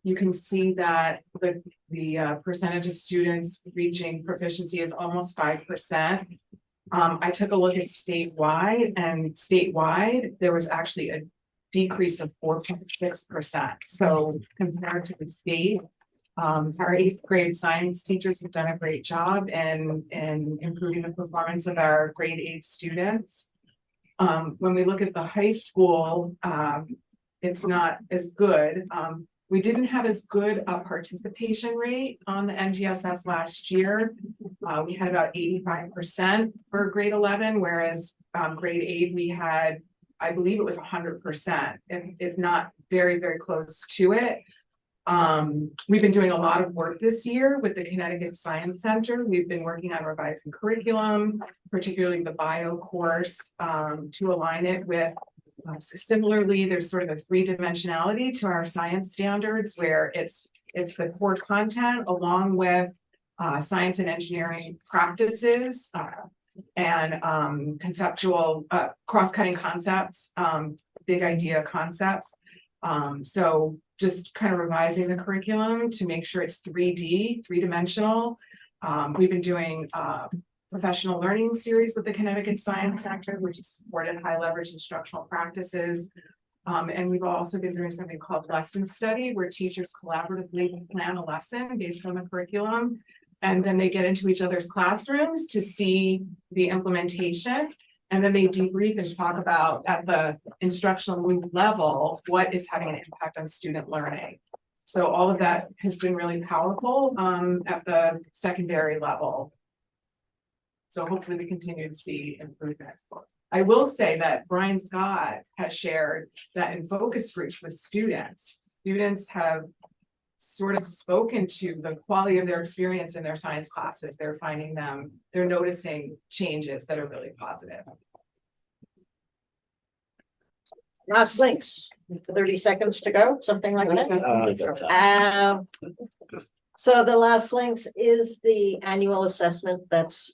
You can see that the percentage of students reaching proficiency is almost 5%. I took a look at statewide, and statewide, there was actually a decrease of 4.6%. So compared to the state, our 8th grade science teachers have done a great job in improving the performance of our grade 8 students. When we look at the high school, it's not as good. We didn't have as good a participation rate on the NGSS last year. We had about 85% for grade 11, whereas grade 8, we had, I believe it was 100%, if not very, very close to it. We've been doing a lot of work this year with the Connecticut Science Center. We've been working on revising curriculum, particularly the bio course, to align it with similarly, there's sort of a 3-dimensionality to our science standards, where it's the core content along with science and engineering practices and conceptual cross-cutting concepts, big idea concepts. So just kind of revising the curriculum to make sure it's 3D, 3-dimensional. We've been doing professional learning series with the Connecticut Science Center, which has supported high leverage instructional practices. And we've also been doing something called lesson study, where teachers collaboratively plan a lesson based on the curriculum. And then they get into each other's classrooms to see the implementation. And then they debrief and talk about at the instructional level, what is having an impact on student learning. So all of that has been really powerful at the secondary level. So hopefully we continue to see improvement. I will say that Brian Scott has shared that in focus groups with students have sort of spoken to the quality of their experience in their science classes. They're noticing changes that are really positive. Last links, 30 seconds to go, something like that. So the last links is the annual assessment that's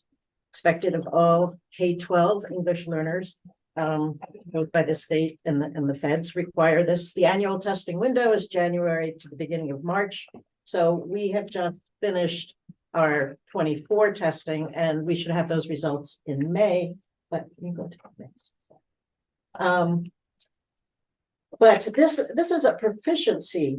expected of all K-12 English learners. Both by the state and the feds require this. The annual testing window is January to the beginning of March. So we have just finished our 24 testing and we should have those results in May, but you go to the next. But this is a proficiency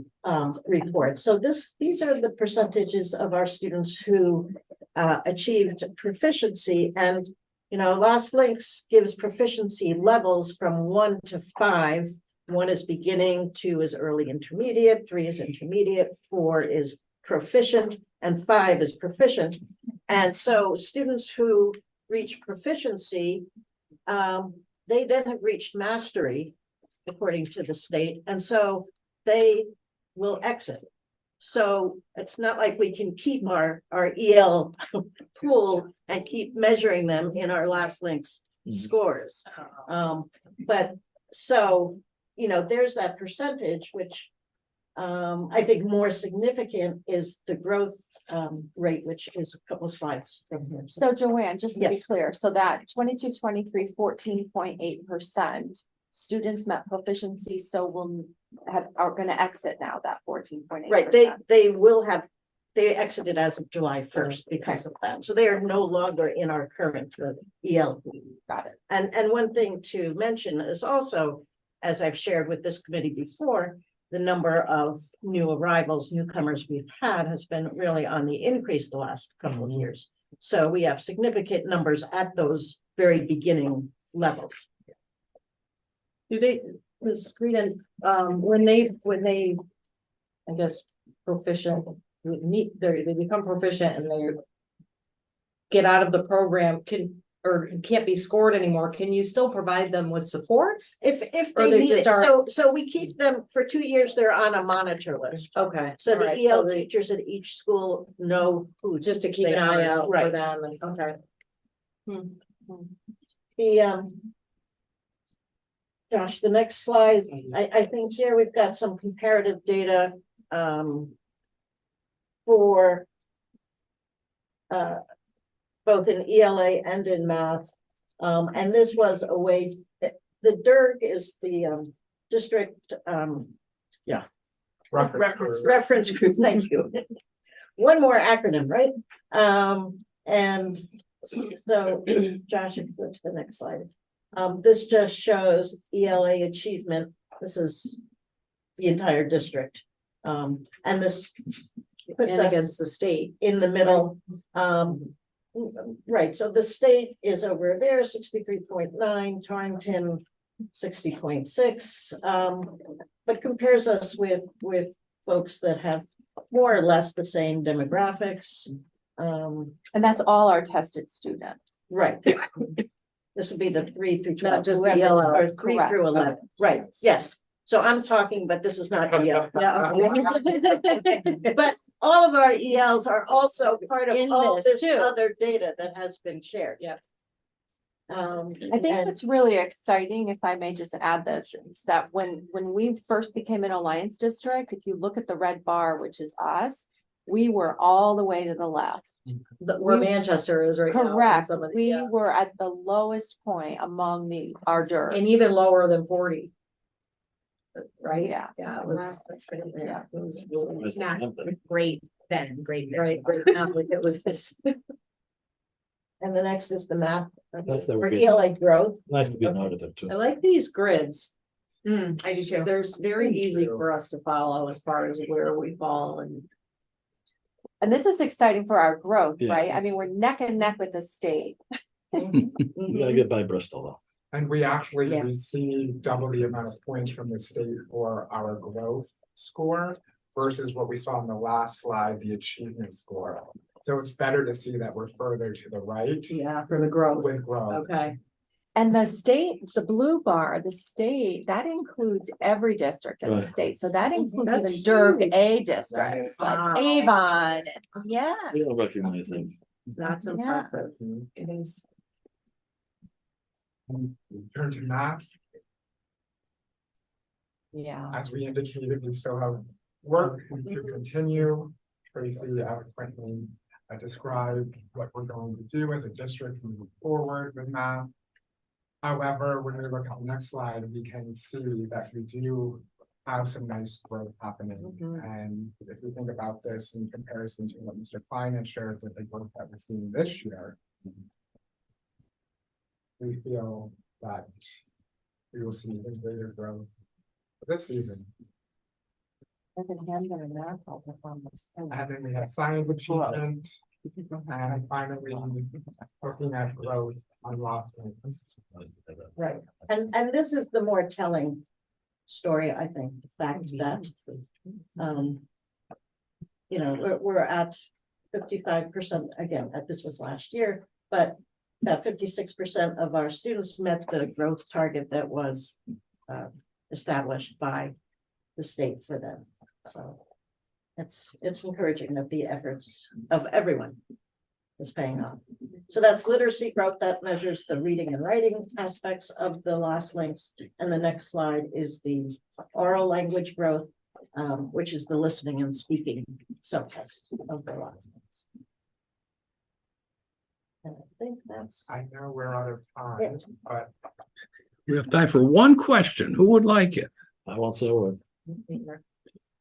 report. So these are the percentages of our students who achieved proficiency. And you know, Last Links gives proficiency levels from 1 to 5. 1 is beginning, 2 is early intermediate, 3 is intermediate, 4 is proficient, and 5 is proficient. And so students who reach proficiency, they then have reached mastery, according to the state, and so they will exit. So it's not like we can keep our EL pool and keep measuring them in our Last Links scores. But so, you know, there's that percentage, which I think more significant is the growth rate, which is a couple of slides from here. So Joanne, just to be Yes. clear, so that 22-23, 14.8%. Students met proficiency, so are gonna exit now that 14.8%. Right, they exited as of July 1st because of that. So they are no longer in our current EL. Got it. And one thing to mention is also, as I've shared with this committee before, the number of new arrivals, newcomers we've had has been really on the increase the last couple of years. So we have significant numbers at those very beginning levels. Do they, Ms. Green, when they, I guess, proficient, they become proficient and they get out of the program, can't be scored anymore, can you still provide them with supports? If Or they they need it, just are- so we keep them for 2 years, they're on a monitor list. Okay. So the alright, EL so they- teachers at each school know who. just to keep they an eye are, out for right. them, and, okay. The Josh, the next slide, I think here we've got some comparative data for both in ELA and in math. And this was a way, the DIRG is the district reference group, thank you. One more acronym, right? And so, Josh, if you go to the next slide. This just shows ELA achievement. This is the entire district. And this puts And us against the state. in the middle. Right, so the state is over there, 63.9, Torrington, 60.6. But compares us with folks that have more or less the same demographics. And that's all our tested students. Right. This would be the 3 through 12. Not just the whoever- yellow. or 3 Correct. through 11, right, yes. So I'm talking, but this is not EL. But all of our ELs are also part of In all this this too. other data that has been shared. Yeah. I think and- what's really exciting, if I may just add this, is that when we first became an alliance district, if you look at the red bar, which is us, we were all the way to the left. Where Manchester is right now. and Correct. some of the- We yeah. were at the lowest point among our DIRG. And even lower than 40. Right? Yeah. Yeah, it was, that's pretty, yeah. It was- Not Great then, great then. Right, right now, like it was this. And the next is the math Nice that for we're getting- ELA growth. Nice to be noted of too. I like these grids. I do too. There's very easy for us to follow as far as where we fall and. And this is exciting for our growth, Yeah. right? I mean, we're neck and neck with the state. We gotta get by Bristol though. And we actually Yeah. received double the amount of points from the state for our growth score versus what we saw on the last slide, the achievement score. So it's better to see that we're further to the right Yeah, for the growth. with growth. Okay. And the state, the blue bar, the state, that includes every district in the Right. state. So that includes That's even Durg huge. A districts like Wow. Avon. Yeah. We don't recognize them. That's Yeah. impressive. It is. Turn to math, Yeah. as we indicated, we still have work to continue. Tracy eloquently described what we're going to do as a district moving forward with math. However, when we look at the next slide, we can see that we do have some nice growth happening. And if we think about this in comparison to what Mr. Klein had shared with the growth that we're seeing this year, we feel that we will see even greater growth this season. And And then we have science achievement, and finally, looking at growth on law. Right, and this is the more telling story, I think, the fact that, you know, we're at 55%, again, this was last year, but that 56% of our students met the growth target that was established by the state for them. So it's encouraging that the efforts of everyone is paying off. So that's literacy growth, that measures the reading and writing aspects of the lost links. And the next slide is the oral language growth, which is the listening and speaking subtest of the lost links. And I think that's I know we're out of time, but We have time for one question. Who would like it? I won't say a word.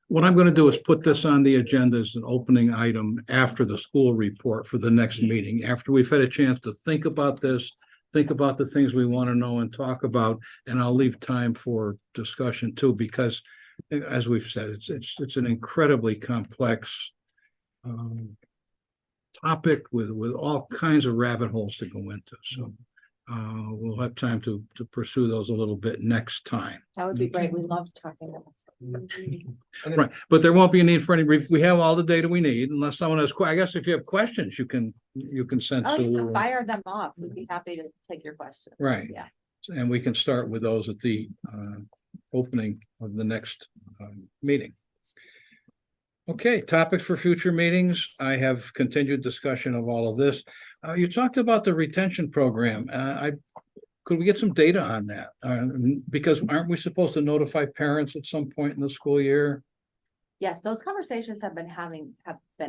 What I'm gonna do is put this on the agenda as an opening item after the school report for the next meeting, after we've had a chance to think about this, think about the things we want to know and talk about, and I'll leave time for discussion too, because as we've said, it's an incredibly complex topic with all kinds of rabbit holes to go into, so we'll have time to pursue those a little bit next time. That would be great. We love talking about. Right, but there won't be a need for any, we have all the data we need, unless someone has, I guess if you have questions, you can send Oh, you can to, fire them off. We'd be happy to take your questions. right. Yeah. And we can start with those at the opening of the next meeting. Okay, topics for future meetings. I have continued discussion of all of this. You talked about the retention program. Could we get some data on that? Because aren't we supposed to notify parents at some point in the school year? Yes, those conversations have been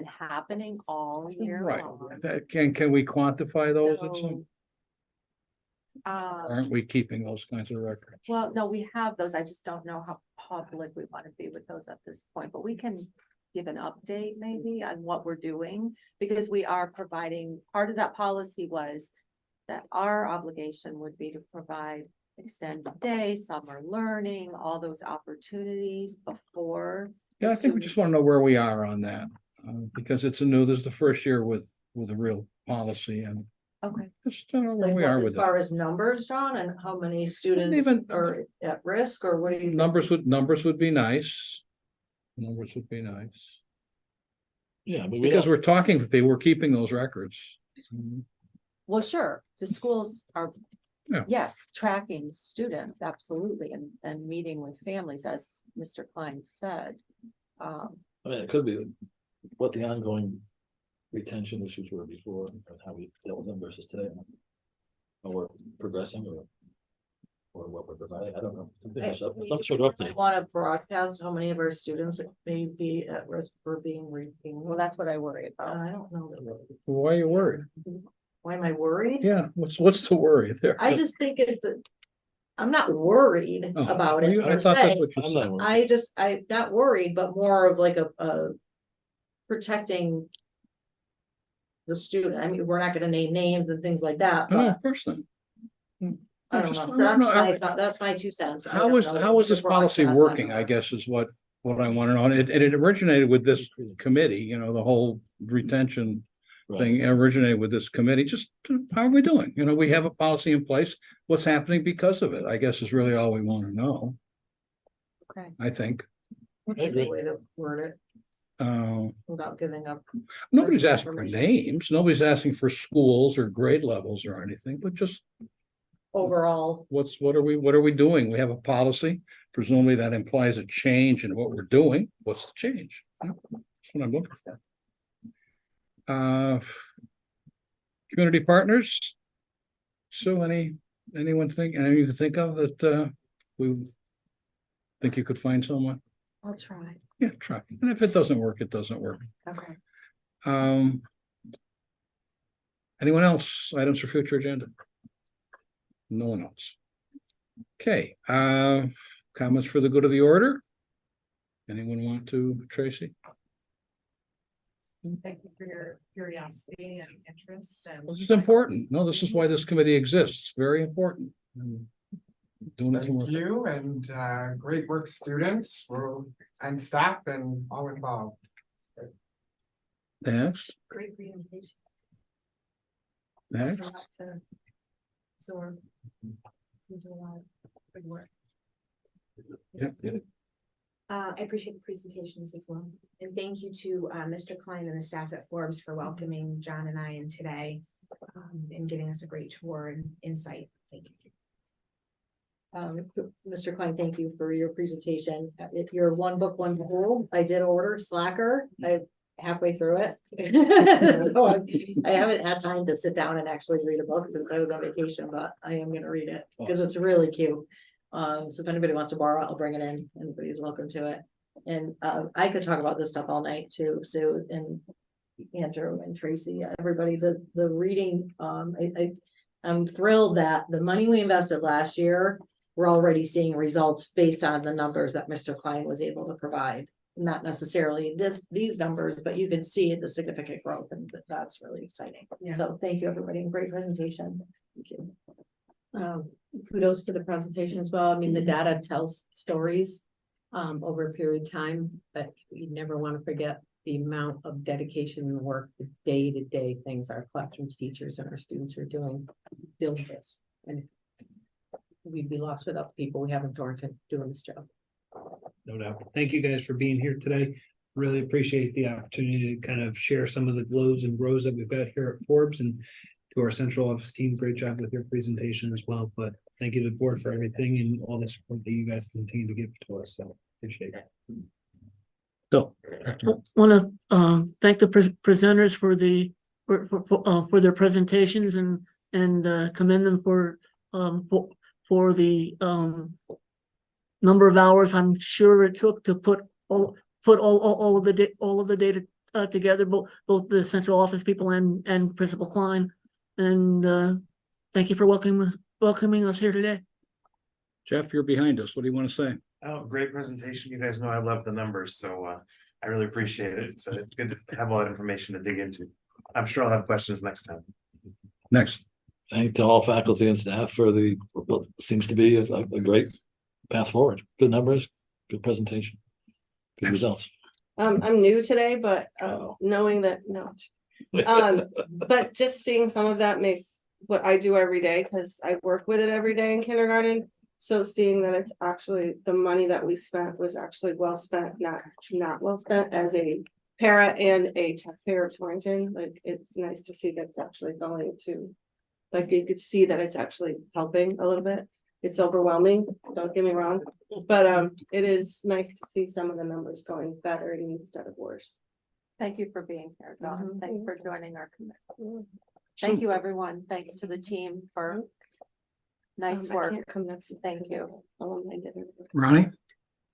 happening all year Right. long. Can we quantify those at some, So, aren't we keeping those kinds of records? well, no, we have those. I just don't know how public we want to be with those at this point, but we can give an update maybe on what we're doing, because we are providing, part of that policy was that our obligation would be to provide extended day, summer learning, all those opportunities before. Yeah, I think we just want to know where we are on that, because this is the first year with a real policy, and Okay, just don't know where Like we what, are as with it. far as numbers, John, and how many students Even- are at risk, or what do you? Numbers would be nice. Numbers would be nice, Yeah, but we because don't, we're talking to people, we're keeping those records. well, sure, the schools are, Yeah. yes, tracking students, absolutely, and meeting with families, as Mr. Klein said. I mean, it could be what the ongoing retention issues were before, and how we dealt with them versus today. Or we're progressing, or what we're providing, I don't know. Some sort of update. Want to broadcast how many of our students may be at risk for being reading? Well, that's what I worry about. I don't know. Why are you worried? Why am I worried? Yeah, what's the worry there? I just think I'm not worried Oh, about well, it I per thought that's se. what you I'm said. not worried. I'm not worried, but more of like a protecting the student. I mean, we're not gonna name names and things like that, No, but of course not. I don't just- know. no, That's I- that's my 2 cents. I How don't is know this the policy broadcast, working, don't I know. guess, is what what I want to know. And it originated with this committee, you know, the whole retention thing originated with this committee. Just how are we doing? You know, we have a policy in place. What's happening because of it, I guess, is really all we want to know, Okay. I think. What's a good way to word it without giving up? Nobody's asking for names. Nobody's asking for schools or grade levels or anything, but just Overall, what are we doing? We have a policy. Presumably that implies a change in what we're doing. What's the change? That's what I'm looking for. Community partners. So anyone think, any you can think of that we think you could find someone? I'll try. Yeah, try. And if it doesn't work, it doesn't work. Okay. Anyone else? Items for future agenda? No one else. Okay, comments for the good of the order? Anyone want to, Tracy? Thank you for your curiosity and interest and. This is important. No, this is why this committee exists. It's very important. Doing it Thank tomorrow. you and great work, students, and staff and all involved. Next, Great presentation. next. Absorb. You do a lot of good work. Yep. I appreciate the presentations as well. And thank you to Mr. Klein and the staff at Forbes for welcoming John and I in today and giving us a great tour and insight. Thank you. Mr. Klein, thank you for your presentation. If you're one book, one tool, I did order Slacker. I halfway through it. So I haven't had time to sit down and actually read a book since I was on vacation, but I am gonna read it because it's really cute. So if anybody wants to borrow it, I'll bring it in. Anybody is welcome to it. And I could talk about this stuff all night too, Sue and Andrew and Tracy, everybody, the reading, I'm thrilled that the money we invested last year, we're already seeing results based on the numbers that Mr. Klein was able to provide. Not necessarily these numbers, but you can see the significant growth and that's really exciting. Yeah. So thank you, everybody. Great presentation. Thank you. Kudos to the presentation as well. I mean, the data tells stories over a period of time, but you never want to forget the amount of dedication and work, the day-to-day things our classrooms teachers and our students are doing to build this. And we'd be lost without the people we have in Torrington doing this job. No doubt. Thank you guys for being here today. Really appreciate the opportunity to kind of share some of the glows and grows that we've got here at Forbes, and to our central office team, great job with your presentation as well. But thank you to the board for everything and all the support that you guys continue to give to us. So appreciate it. So, Want to thank the presenters for their presentations and commend them for the number of hours I'm sure it took to put all of the data together, both the central office people and Principal Klein. And thank you for welcoming us here today. Jeff, you're behind us. What do you want to say? Oh, great presentation. You guys know I love the numbers, so I really appreciate it. So it's good to have a lot of information to dig into. I'm sure I'll have questions next time. Next. Thank to all faculty and staff for what seems to be a great path forward. Good numbers, good presentation, good results. I'm new today, but knowing that, no. But just seeing some of that makes what I do every day, because I work with it every day in kindergarten. So seeing that it's actually the money that we spent was actually well spent, not well spent as a para and a taxpayer of Torrington. Like, it's nice to see that's actually going to, like, you could see that it's actually helping a little bit. It's overwhelming, don't get me wrong, but it is nice to see some of the numbers going better instead of worse. Thank you for being here, Dawn. Mhm. Thanks for joining our committee. Thank you, everyone. Thanks to the team for nice I work. can't come next week. Thank you. I didn't. Ronnie?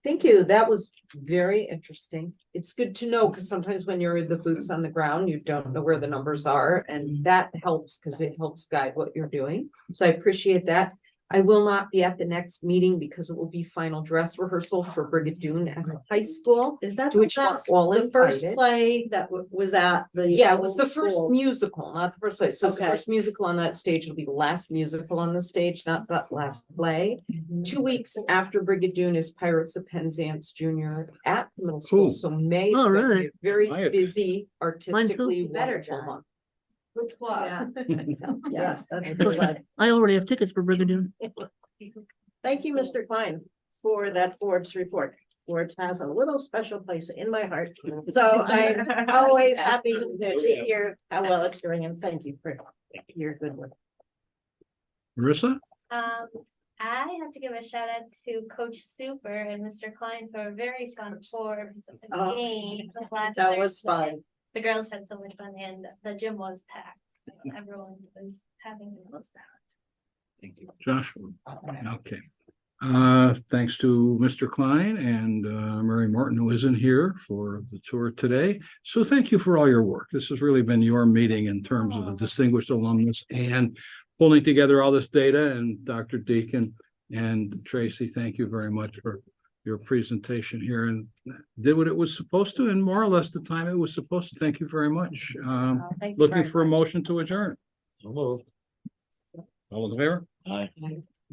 Thank you. That was very interesting. It's good to know because sometimes when you're the boots on the ground, you don't know where the numbers are, and that helps because it helps guide what you're doing. So I appreciate that. I will not be at the next meeting because it will be final dress rehearsal for Brigadoon at the high school. Is that To which we're that's all the first invited. play that was at the? Yeah, it was the old first school? musical, not the first play. So it's the Okay. first musical on that stage. It'll be the last musical on the stage, not that last play. 2 weeks after Brigadoon is Pirates of Penzance Junior at the middle school. Cool. So May is Oh, going to be really? a very Quiet. busy, artistically Better, wonderful John. month. Which one? Yeah. Yes, that's Of pretty course, good. I already have tickets for Brigadoon. Thank you, Mr. Klein, for that Forbes report. Forbes has a little special place in my heart. So I'm always happy to hear how well it's doing, and thank you for your good work. Marissa? I have to give a shout out to Coach Super and Mr. Klein for a very fun Forbes Oh, game last That was Thursday. fun. The girls had so much fun and the gym was packed. So everyone was having the most fun. Thank you. Josh? Okay. Thanks to Mr. Klein and Mary Morton, who isn't here for the tour today. So thank you for all your work. This has really been your meeting in terms of the distinguished alumnus and pulling together all this data. And Dr. Deacon and Tracy, thank you very much for your presentation here and did what it was supposed to in more or less the time it was supposed to. Thank you very much. Thank you Looking very for a much. motion to adjourn. So moved. All in favor? Aye.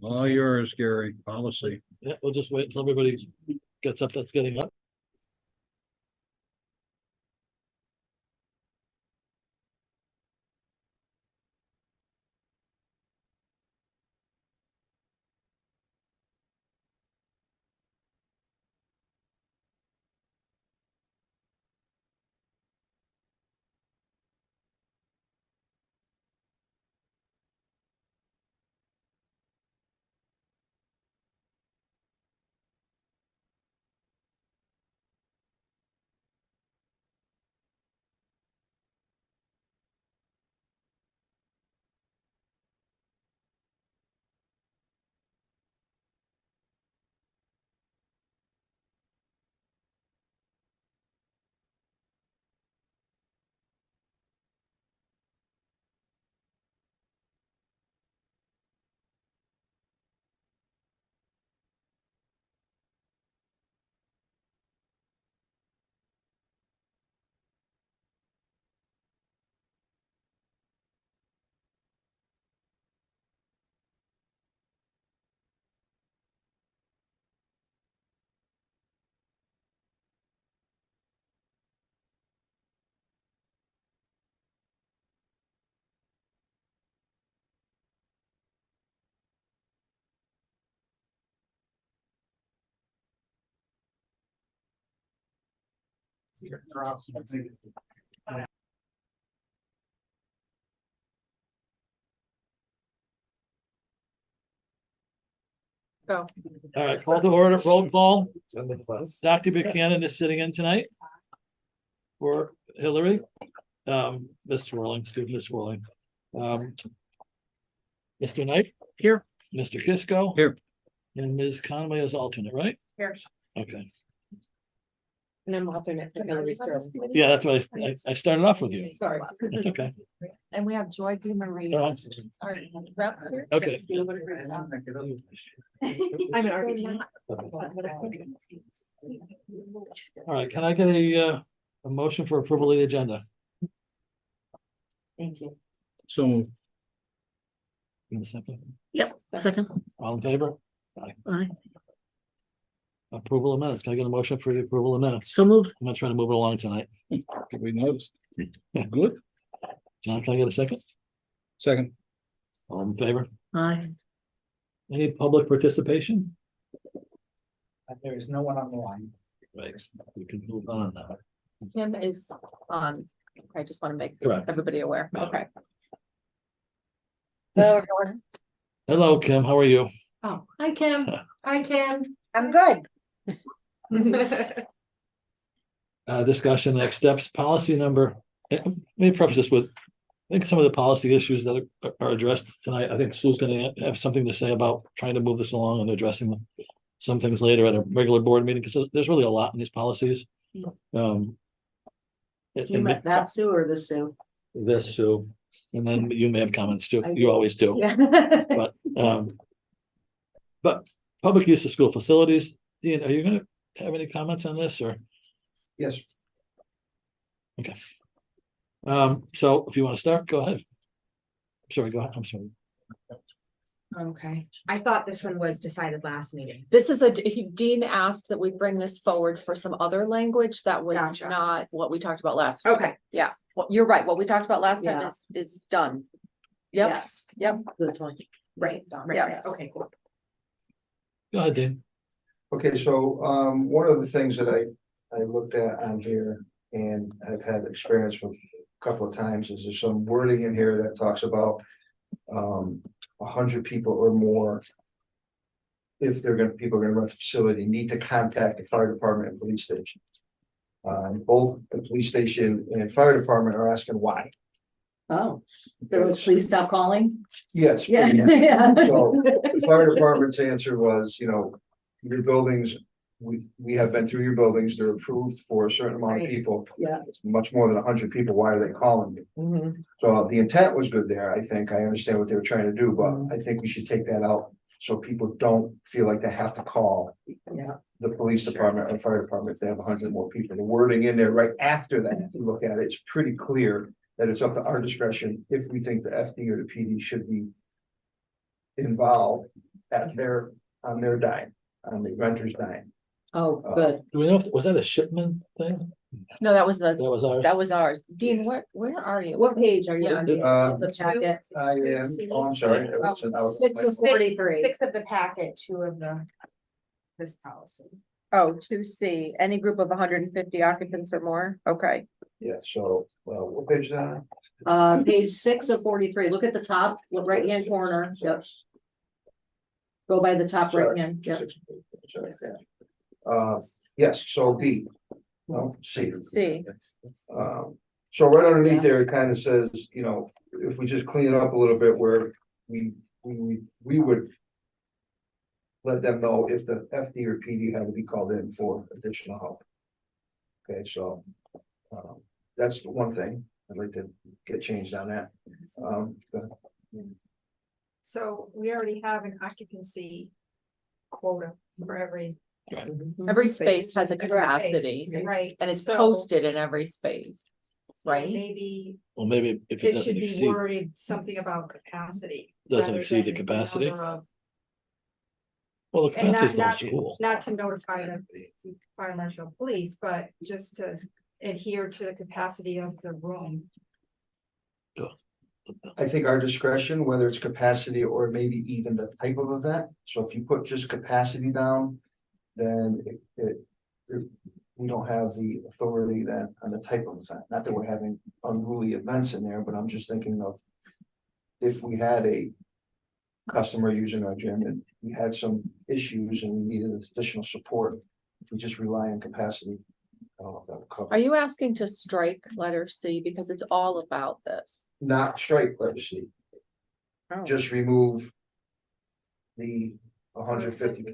All yours, Gary. Policy. Yeah, we'll just wait until everybody gets up that's getting up. Go. All right, call to order, roll call. Dr. Buchanan is sitting in tonight. For Hillary. Miss Swirling, Miss Swirling. Mr. Knight. Here. Mr. Kisco. Here. And Ms. Conway is alternate, right? Here. Okay, And I'm alternate for Hillary Sterling. yeah, that's why I started off with you. Sorry. That's okay. And we have Joy DeMarie. Oh, Sorry. rep here. Okay. I'm an art team. All right, can I get a motion for approval of the agenda? Thank you. So moved. In a second. Yep, second. All in favor? Aye. Approval of minutes. Can I get a motion for the approval of minutes? So moved. I'm not trying to move it along tonight. We noticed. Good. John, can I get a second? Second. All in favor? Aye. Any public participation? There is no one on the line. Right, we can move on now. Kim is on. I just want to make Correct. everybody aware. Okay. Hello, everyone. Hello, Kim, how are you? Oh, hi, Kim. Hi, Kim. I'm good. Discussion, next steps, policy number, let me preface this with, I think some of the policy issues that are addressed tonight, I think Sue's gonna have something to say about trying to move this along and addressing some things later at a regular board meeting, because there's really a lot in these policies. You met that Sue or the Sue? This, Sue, and then you may have comments too, you always do. Yeah. But But public use of school facilities, Dean, are you gonna have any comments on this or? Yes. So if you want to start, go ahead. Sorry, go ahead. I'm sorry. Okay, I thought this one was decided last meeting. This is Dean asked that we bring this forward for some other language that was Gotcha. not what we talked about last. time. Okay. Yeah, well, you're right. What we talked about last time Yeah. is done. Yep, Yes, yep. Good one. right, Yeah. right, okay, cool. Go ahead, Dean. Okay, so one of the things that I looked at on here and I've had experience with a couple of times is there's some wording in here that talks about 100 people or more. If people are gonna run the facility, need to contact the fire department and police station. Both the police station and fire department are asking why. Oh, please stop calling. Yes. Yeah. pretty much. Yeah. So the fire department's answer was, your buildings, we have been through your buildings, they're approved for a certain amount of Right. people. Yeah. It's much more than 100 people, why are they calling you? Mhm. So the intent was good there, I think, I understand what they were trying to do, but Mhm. I think we should take that out. So people don't feel like they have to call Yeah. the police department or fire department if they have 100 more people. The wording in there right after that, if you look at it, it's pretty clear that it's up to our discretion if we think the FD or the PD should be involved on their dime, on the renter's dime. Oh, good. Do we know was that a shipment thing? No, that was That was ours. that was ours. Dean, where are you? What page are you Yeah. on? The packet. I am, oh, I'm sorry. It wasn't out. 6:43. 6 of the packet, 2 of this policy. Oh, 2C, any group of 150 occupants or more, okay. Yeah, so, what page is that on? Page 6 of 43. Look at the top, look right hand corner. Yep. Go by the top right hand. Yep. Yes, so B. No, C. C. So right underneath there, it kind of says, if we just clean it up a little bit where we would let them know if the FD or PD had to be called in for additional help. Okay, so that's one thing I'd like to get changed on that. Go ahead. So we already have an occupancy quota for every. Every space has a Every space, capacity, Right. and it's So- posted in every space, so right? Maybe Well, maybe if it it doesn't should be exceed, worded something about capacity. doesn't rather exceed the than capacity. number of- Well, the And capacity's no not school. not to notify the fire marshal police, but just to adhere to the capacity of the room. I think our discretion, whether it's capacity or maybe even the type of event, so if you put just capacity down. Then we don't have the authority then on the type of event, not that we're having unruly events in there, but I'm just thinking of. If we had a customer using our gym and we had some issues and we needed additional support, if we just rely on capacity. I don't know if that would cover. Are you asking to strike letter C because it's all about this? Not strike, let's see. Oh. Just remove. The 150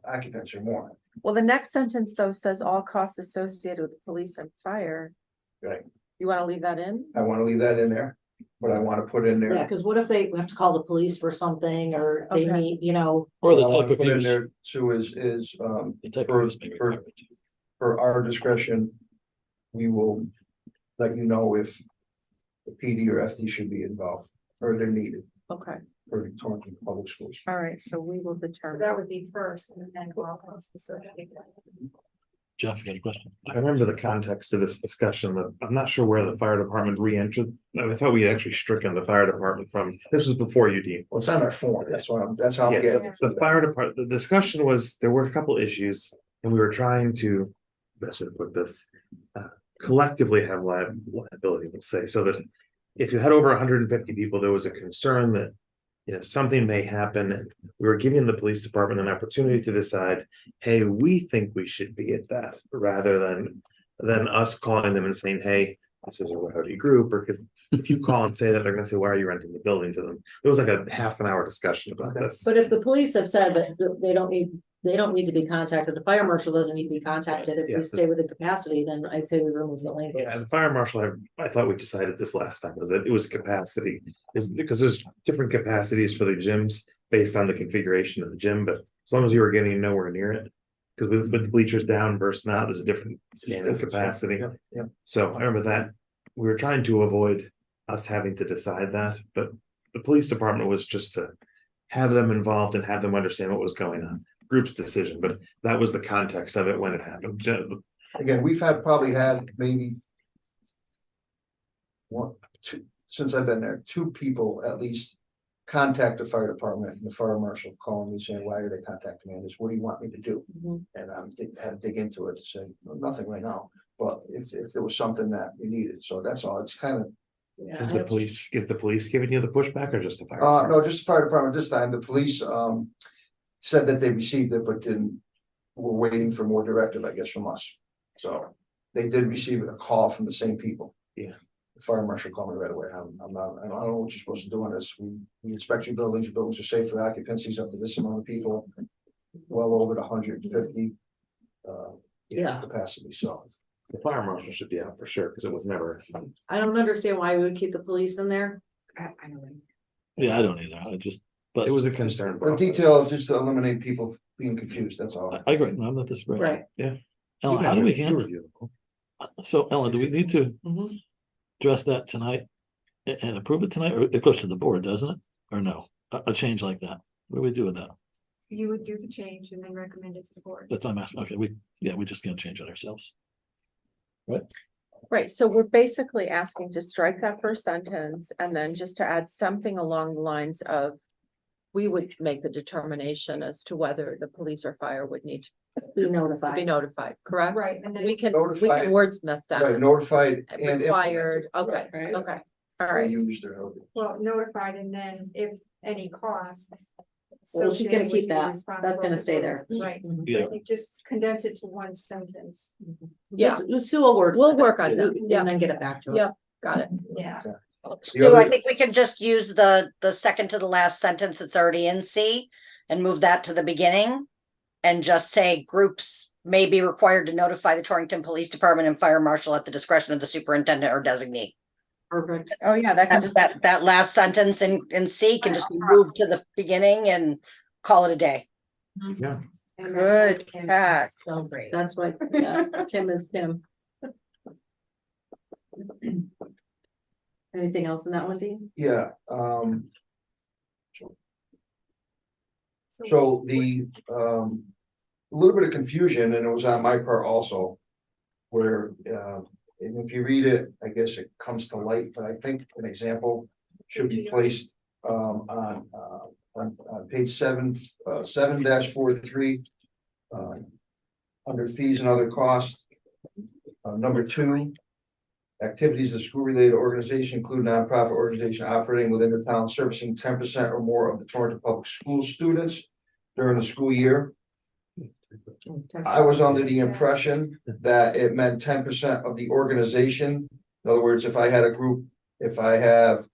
occupants or more. Well, the next sentence though says all costs associated with police and fire. Right. You want to leave that in? I want to leave that in there, but I want to put in there. Yeah, because what if they have to call the police for something or they Okay. need, Or the What I wanna type of put in use, there too is the type for- of use may for- require it. for our discretion. We will let you know if the PD or FD should be involved or they're needed Okay, for the Torrington Public Schools. all right, so we will So that determine. would be first and then all costs associated. Jeff, you got a question? I remember the context of this discussion that I'm not sure where the fire department re-entered. I thought we had actually stricken the fire department from, this was before you, Dean. Well, it's on our form, that's how I'm Yeah, getting. the fire department, the discussion was, there were a couple issues and we were trying to, best way to put this, collectively have liability, let's say, so that if you had over 150 people, there was a concern that something may happen, and we were giving the police department an opportunity to decide, hey, we think we should be at that, rather than us calling them and saying, hey, this is a rowdy group, or because if you call and say that, they're gonna say, why are you renting the building to them? There was like a half an hour discussion about this. but if the police have said that they don't need to be contacted, the fire marshal doesn't need to be contacted. If we Yes. stay within capacity, then I'd say we remove the language. Yeah, and the fire marshal, I thought we decided this last time, was that it was capacity, is because there's different capacities for the gyms. based on the configuration of the gym, but as long as you were getting nowhere near it. Because with the bleachers down versus not, there's a different standard capacity. Yeah. So I remember that we were trying to avoid us having to decide that, but the police department was just to have them involved and have them understand what was going on. Group's decision, but that was the context of it when it happened. Again, we've probably had maybe one, two, since I've been there, 2 people at least contact the fire department and the fire marshal calling me saying, why are they contacting me? And it's, what do you want me to do? And I had to dig into it to say, "Well, nothing right now, but if there was something that we needed, so that's all. It's kind of. Is the police giving you the pushback or just the fire? No, just the fire department this time. The police said that they received it, but were waiting for more directive, I guess, from us. So they did receive a call from the same people. Yeah. The fire marshal called me right away. I don't know what you're supposed to do on this. We inspect your buildings are safe for occupancies up to this amount of people. Well over the 150 capacity, so. The fire marshal should be out for sure, because it was never. I don't understand why we would keep the police in there. I don't know. Yeah, I don't either. I just, but It was a concern. The detail is just to eliminate people being confused, that's all. I agree. No, I'm not disagreeing. Right. Yeah. Ellen, how do we handle? So Ellen, do we need to address that tonight and approve it tonight, or it goes to the board, doesn't it? Or no, a change like that? What do we do with that? You would do the change and then recommend it to the board. That's what I'm asking. Okay, we just can't change it ourselves. Right, so we're basically asking to strike that first sentence and then just to add something along the lines of. We would make the determination as to whether the police or fire would need to Be be notified. notified, correct? Right, and then We can Notified. wordsmith Right, that, notified and. required, okay, Right. okay, all right. Used or. well, notified, and then if any costs. Well, she's gonna associated keep with that. the That's responsible gonna stay there. Right, Yeah. you just condense it to one sentence. Yeah, Sue will work. we'll work on that, And yeah, then get it back to us. Yeah. got it. Yeah. Stu, I think we can just use the second to the last sentence that's already in C and move that to the beginning. And just say groups may be required to notify the Torrington Police Department and Fire Marshal at the discretion of the superintendent or designee. Perfect. Oh, yeah, that can just, That last sentence in C can just be moved to the beginning and call it a day. Yeah. And Good that's what catch. so great. That's why, yeah, Kim is Kim. Anything else in that one, Dean? Yeah, so the, a little bit of confusion, and it was on my part also. Where, and if you read it, I guess it comes to light, but I think an example should be placed, on page 7-43. Under fees and other costs. Number 2. Activities of school-related organization include nonprofit organization operating within the town servicing 10% or more of the Torrington Public School students during the school year. I was under the impression that it meant 10% of the organization. In other words, if I had a group, if I have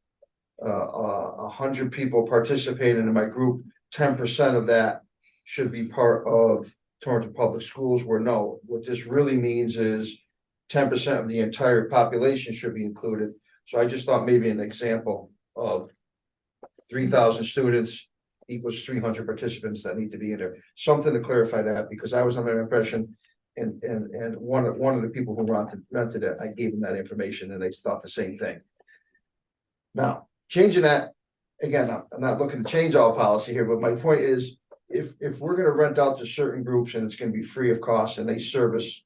100 people participating in my group, 10% of that should be part of Torrington Public Schools, where no, what this really means is 10% of the entire population should be included. So I just thought maybe an example of 3,000 students equals 300 participants that need to be in there. Something to clarify that, because I was under the impression, and one of the people who rented it, I gave them that information and they thought the same thing. Now, changing that, again, I'm not looking to change all policy here, but my point is, if we're gonna rent out to certain groups and it's gonna be free of cost and they service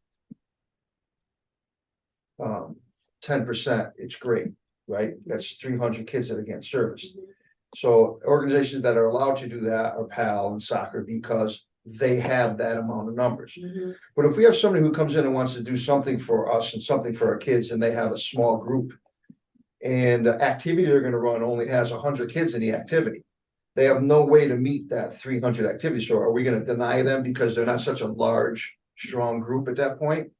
10%, it's great, right? That's 300 kids that are getting serviced. So organizations that are allowed to do that are PAL and soccer because they have that amount of numbers. But if we have somebody who comes in and wants to do something for us and something for our kids, and they have a small group, and the activity they're gonna run only has 100 kids in the activity, they have no way to meet that 300 activities. So are we gonna deny them because they're not such a large, strong group at that point?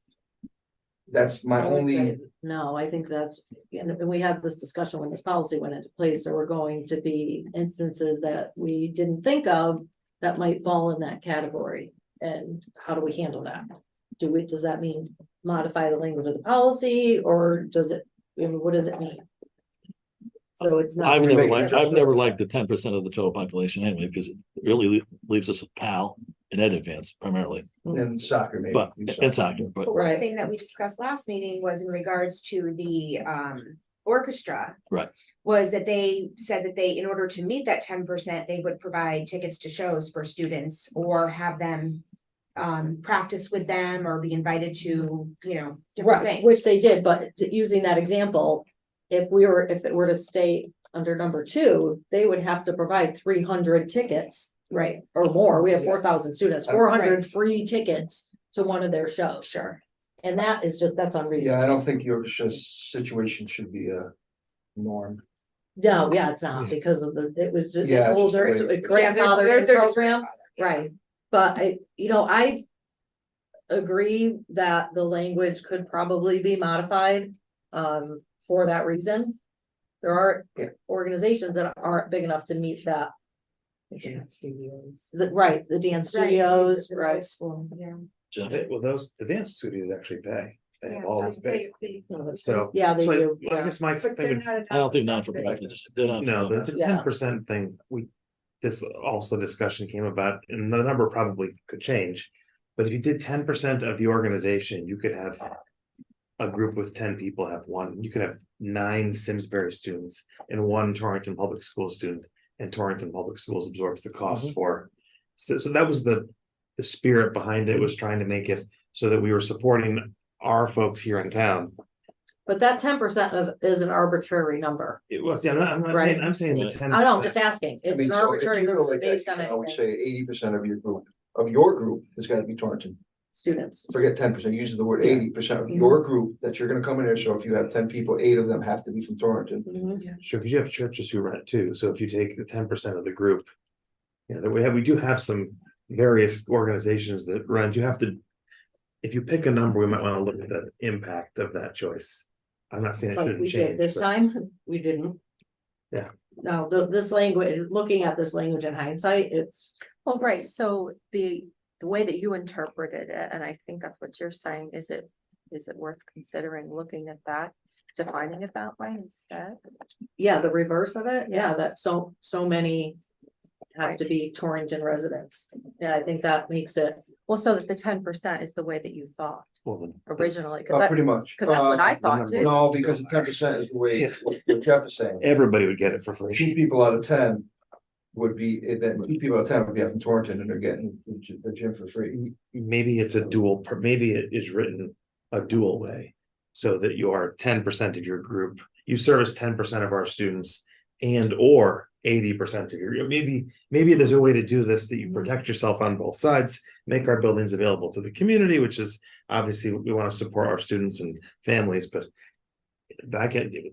That's my I would say only, no, I think that's, and we had this discussion when this policy went into place, there were going to be instances that we didn't think of that might fall in that category. And how do we handle that? Does that mean modify the language of the policy, or does it, I mean, what does it mean? So it's not. I've we never make liked, I've adjustments. never liked the 10% of the total population anyway, because it really leaves us with PAL and Ed Advance primarily, And soccer maybe. but, and soccer, but. But one Right. thing that we discussed last meeting was in regards to the orchestra. Right. Was that they said that they, in order to meet that 10%, they would provide tickets to shows for students or have them. Practice with them or be invited to, you know, different Right, things. which they did, but using that example, if it were to stay under number 2, they would have to provide 300 tickets. Right. Or more. We have 4,000 students, 400 Right. free tickets to one of their shows. Sure. And that is just, that's unreasonable. Yeah, I don't think your situation should be a norm. No, yeah, it's not because of it was just Yeah, it's older, just it's the a way- grandfather they're just program, grandfathered, right? But I agree that the language could probably be modified for that reason. There are Yeah. organizations that aren't big enough to meet that. Dance studios. Right, the dance Right, studios, the right? school, yeah. Jeff, Well, the dance studios actually pay. They have Yeah, always pay paid. a fee. So. Yeah, they so I- do, I yeah. guess my But thing they're would, not a I don't think nonprofit. non-for-profits, they're not. no, but it's a Yeah. 10% thing. This also discussion came about, and the number probably could change. But if you did 10% of the organization, you could have. A group with 10 people have one, you could have 9 Simsbury students and 1 Torrington Public School student. And Torrington Public Schools absorbs the cost for. So that was the spirit behind it, was trying to make it so that we were supporting our folks here in town. But that 10% is an arbitrary number. It was, yeah, I'm not Right. saying, I'm saying the Right. 10%. I know, I'm just asking. I It's mean, an so if arbitrary you go number like that, based on I would anything. say 80% of your group has got to be Torrington. Students. Forget 10%, using the word 80% of your group that you're gonna come in there, so if you have 10 people, 8 of them have to be from Torrington. Sure, because you have churches who rent too, so if you take the 10% of the group. You know, that we do have some various organizations that rent, you have to. If you pick a number, we might want to look at the impact of that choice. I'm not saying it Like shouldn't we did change. this but- time, we didn't. Yeah. No, this language, looking at this language in hindsight, it's, Well, right, so the way that you interpreted it, and I think that's what you're saying, is it worth considering looking at that, defining it that way instead? yeah, the reverse of it, yeah, Yeah. that so many have to be Torrington residents. Yeah, I think that makes it, Well, so that the 10% is the way that you thought Well, then, originally, because Pretty much. that's what I thought too. No, because the 10% is the way what Jeff is saying. everybody would get it for free. 2 people out of 10 would be, then 2 people out of 10 would be from Torrington and they're getting the gym for free. Maybe it's a dual, maybe it is written a dual way. So that you are 10% of your group, you service 10% of our students. And or 80% of your, maybe there's a way to do this that you protect yourself on both sides, make our buildings available to the community, which is obviously we want to support our students and families, but.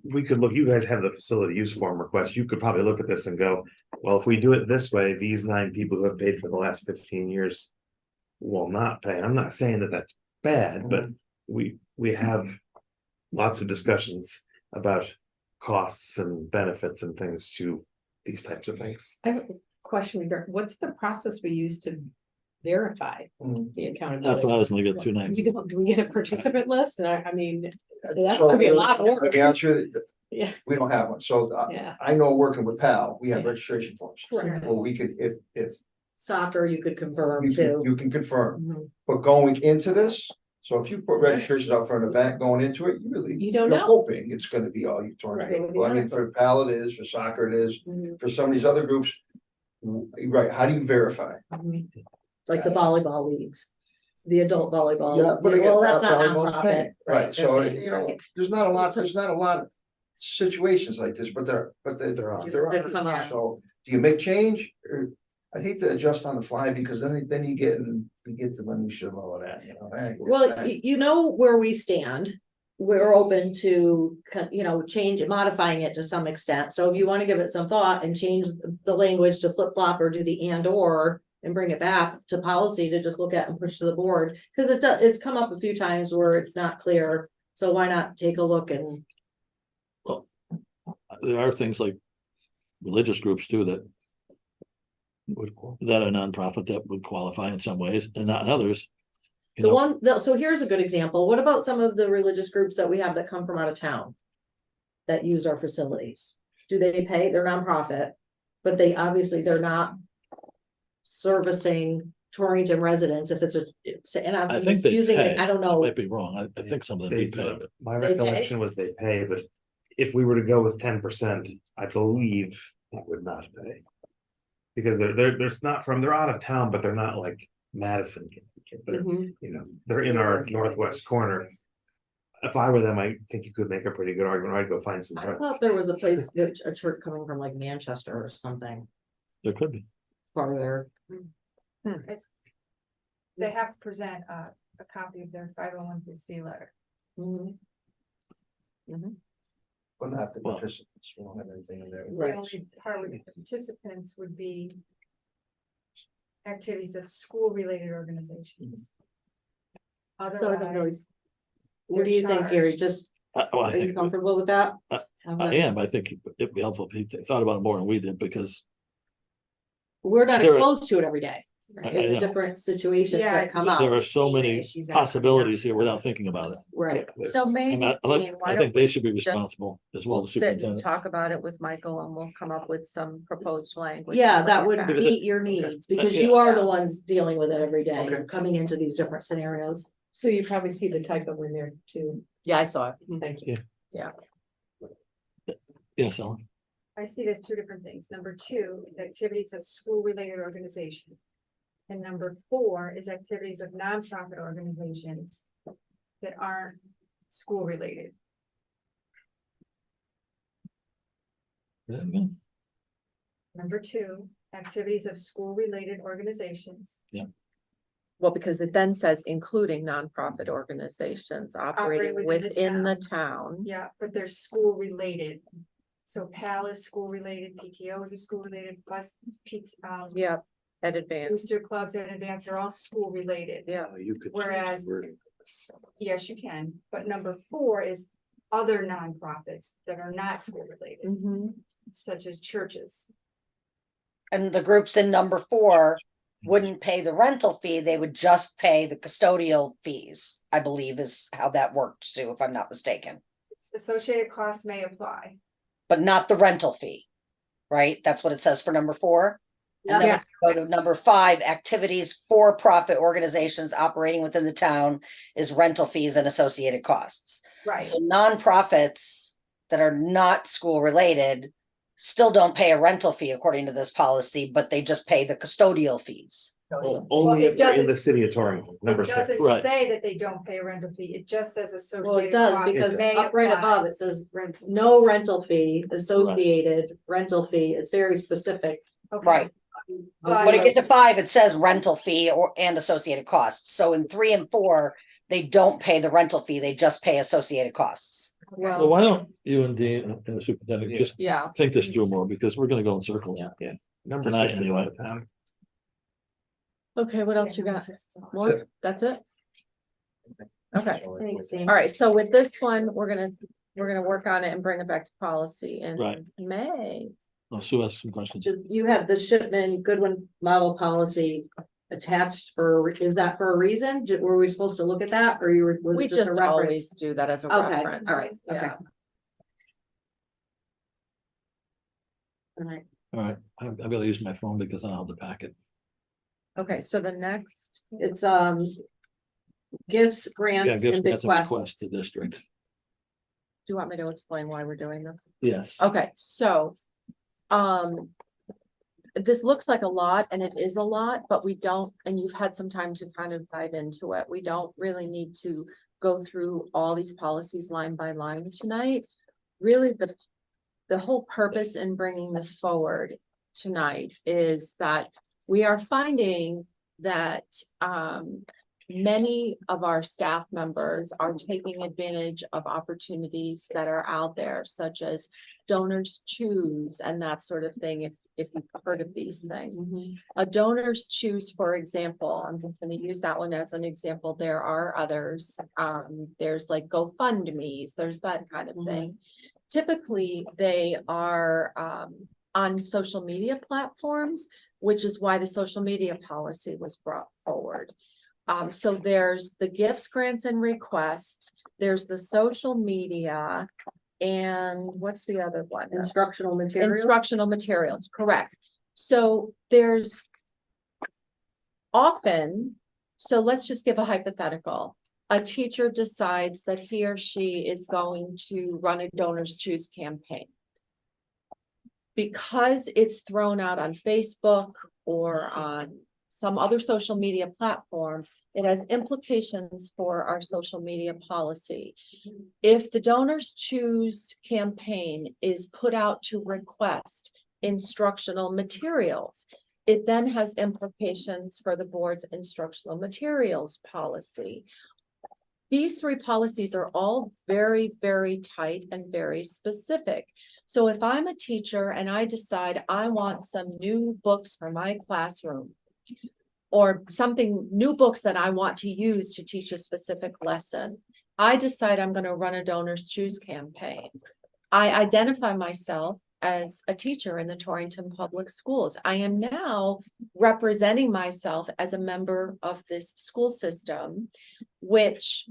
We could look, you guys have the facility use form request, you could probably look at this and go, well, if we do it this way, these 9 people who have paid for the last 15 years. Will not pay. I'm not saying that that's bad, but we have lots of discussions about costs and benefits and things to these types of things. I have a question regarding, what's the process we use to verify the accountability? That's what I was gonna get to next. Do we get a participant list? And I mean, that So, could be a lot of I work. can answer that. Yeah. We don't have one, so Yeah. I know working with PAL, we have registration forms. Right. Well, we could, if soccer, you could confirm you too. you can confirm, Mhm. but going into this. So if you put registrations out for an event going into it, you really, You don't you're know. hoping it's gonna be all you Right. Torrington. Well, I mean, for PAL it is, for soccer it is, Mhm. for some of these other groups. Right, how do you verify? Like the volleyball leagues, the adult volleyball. Yeah, but again, Well, that's not volleyball's nonprofit. paid, right, so, okay. you know, there's not a lot of situations like this, but there are. They've come up. So, do you make change, or, I'd hate to adjust on the fly, because then you get the minutia of all of that, you know? Well, you know where we stand. We're open to, change, modifying it to some extent. So if you want to give it some thought and change the language to flip flop or do the and or and bring it back to policy to just look at and push to the board, because it's come up a few times where it's not clear. So why not take a look and, There are things like religious groups too that are nonprofit that would qualify in some ways and not in others. You know, so here's a good example. What about some of the religious groups that we have that come from out of town? That use our facilities? do they pay? They're nonprofit, but they obviously, they're not servicing Torrington residents if and I I'm think they using pay. it, I don't I know. might be wrong. I think some of them They do pay. do. My They pay? recollection was they pay, but if we were to go with 10%, I believe it would not pay. Because there's not from, they're out of town, but they're not like Madison. They're, Mhm. you know, they're in our northwest corner. If I were them, I think you could make a pretty good argument. I'd go find some I friends. thought there was a place, a church coming from like Manchester or something There could be. farther. It's, they have to present a copy of their 501(c) letter. Mhm. But not the Well- participants, we don't have anything in there. The only part with the participants would be activities of school-related organizations. So I don't know. Otherwise, What do you think, Gary? Just, Well, I are you think, comfortable with that? I am, I think it'd be helpful if he thought about it more than we did, because We're not There are- exposed to it every day. I In the know. different situations Yeah, that come it's- up. there are so same many issues that are coming up, possibilities here so. without thinking about it. Right. So And maybe, I Dean, why I don't think they we should be just- responsible as well we'll as sit and superintendent. talk about it with Michael and we'll come up with some proposed language. Yeah, and that bring it would back. Because meet your needs, because yeah. you are the ones dealing with it every day, Okay. coming into these different scenarios. So you probably see the typo in there too. Yeah, I saw it. Thank you. Yes, Ellen. I see there's two different things. Number 2 is activities of school-related organization. And number 4 is activities of nonprofit organizations that aren't school-related. Number 2, activities of school-related organizations Well, because it then says including nonprofit organizations operating within the town. Yeah, but they're school related. So PAL is school related, PTOs are school related, bus, Yeah, at advance. booster clubs and advance are all school related. Yeah. You could. Whereas- Yes, you can, but number 4 is other nonprofits that are not school related, such as churches. And the groups in number 4 wouldn't pay the rental fee, they would just pay the custodial fees, I believe is how that worked, Sue, if I'm not mistaken. Associated costs may apply. But not the rental fee, right? That's what it says for number 4. And then Yeah. go to number 5, activities for profit organizations operating within the town is rental fees and associated costs. Right. So nonprofits that are not school related still don't pay a rental fee according to this policy, but they just pay the custodial fees. Only it if they're in doesn't- the city of Torrington, number It 6. doesn't Right. say that they don't pay a rental fee, it just says associated. Well, it does, costs because may up right apply. above, it says no rental fee, associated rental fee, it's very specific. Okay. Right. When it gets to 5, it says rental fee and associated costs. So in 3 and 4, they don't pay the rental fee, they just pay associated costs. Well, why don't you and Dean and the superintendent just Yeah. think this through more, because we're gonna go in circles. Yeah. Number Tonight, 6 is anyway. out of town. Okay, what else you got? More? That's it? Okay, Thanks, Dean. all right, so with this one, we're gonna work on it and bring it back to policy in Right. May. Oh, Sue has some questions. Just, you have the Shipman Goodwin model policy attached for, is that for a reason? Were we supposed to look at that, or was We it just a just reference? always do that as a Okay, reference. all right, okay. Yeah. All right. All right, I'm gonna use my phone because I don't have the packet. Okay, so the next, It's, gifts, Yeah, grants, gifts, and that's a request bequests. to district. do you want me to explain why we're doing this? Yes. Okay, so, this looks like a lot and it is a lot, but we don't, and you've had some time to kind of dive into it. We don't really need to go through all these policies line by line tonight. Really, the whole purpose in bringing this forward tonight is that we are finding that, many of our staff members are taking advantage of opportunities that are out there, such as donors choose and that sort of thing, if you've heard of these things. A donors choose, for example, I'm just gonna use that one as an example. There are others. There's like GoFundMe's, there's that kind of thing. Typically, they are on social media platforms, which is why the social media policy was brought forward. So there's the gifts, grants, and requests, there's the social media, and what's the other one? Instructional materials. Instructional materials, correct. So there's often, so let's just give a hypothetical. A teacher decides that he or she is going to run a Donors Choose campaign. Because it's thrown out on Facebook or on some other social media platform, it has implications for our social media policy. If the Donors Choose campaign is put out to request instructional materials, it then has implications for the board's instructional materials policy. These three policies are all very, very tight and very specific. So if I'm a teacher and I decide I want some new books for my classroom, or something, new books that I want to use to teach a specific lesson, I decide I'm going to run a Donors Choose campaign. I identify myself as a teacher in the Torrington Public Schools. I am now representing myself as a member of this school system, which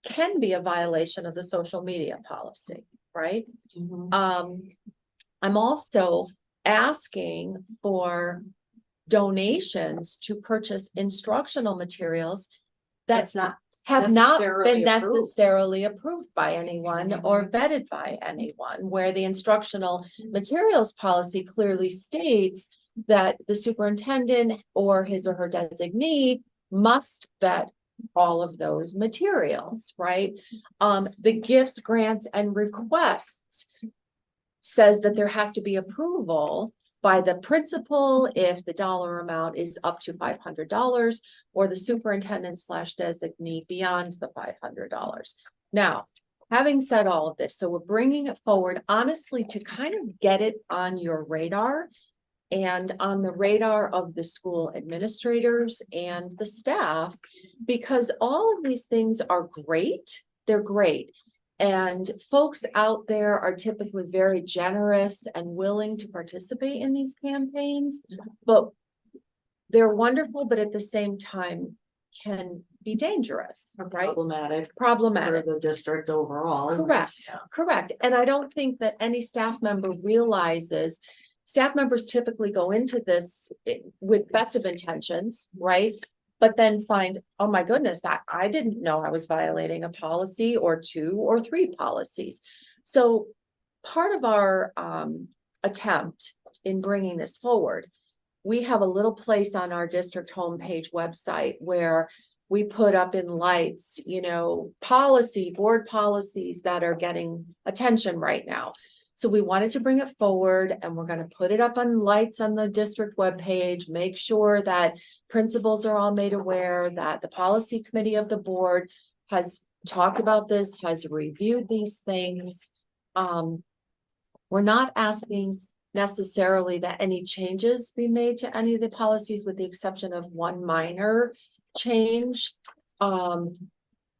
can be a violation of the social media policy, right? I'm also asking for donations to purchase instructional materials That's not have not necessarily been approved. necessarily approved by anyone or vetted by anyone, where the instructional materials policy clearly states that the superintendent or his or her designee must vet all of those materials, right? The gifts, grants, and requests says that there has to be approval by the principal if the dollar amount is up to $500, or the superintendent / designee beyond the $500. Now, having said all of this, so we're bringing it forward honestly to kind of get it on your radar and on the radar of the school administrators and the staff, because all of these things are great. They're great. And folks out there are typically very generous and willing to participate in these campaigns, but they're wonderful, but at the same time can be dangerous, right? Problematic for the district overall. Correct, correct. And I don't think that any staff member realizes, staff members typically go into this with best of intentions, right? But then find, oh my goodness, I didn't know I was violating a policy or 2 or 3 policies. So part of our attempt in bringing this forward, we have a little place on our district homepage website where we put up in lights, you know, board policies that are getting attention right now. So we wanted to bring it forward, and we're going to put it up on lights on the district webpage, make sure that principals are all made aware, that the policy committee of the board has talked about this, has reviewed these things. We're not asking necessarily that any changes be made to any of the policies, with the exception of one minor change.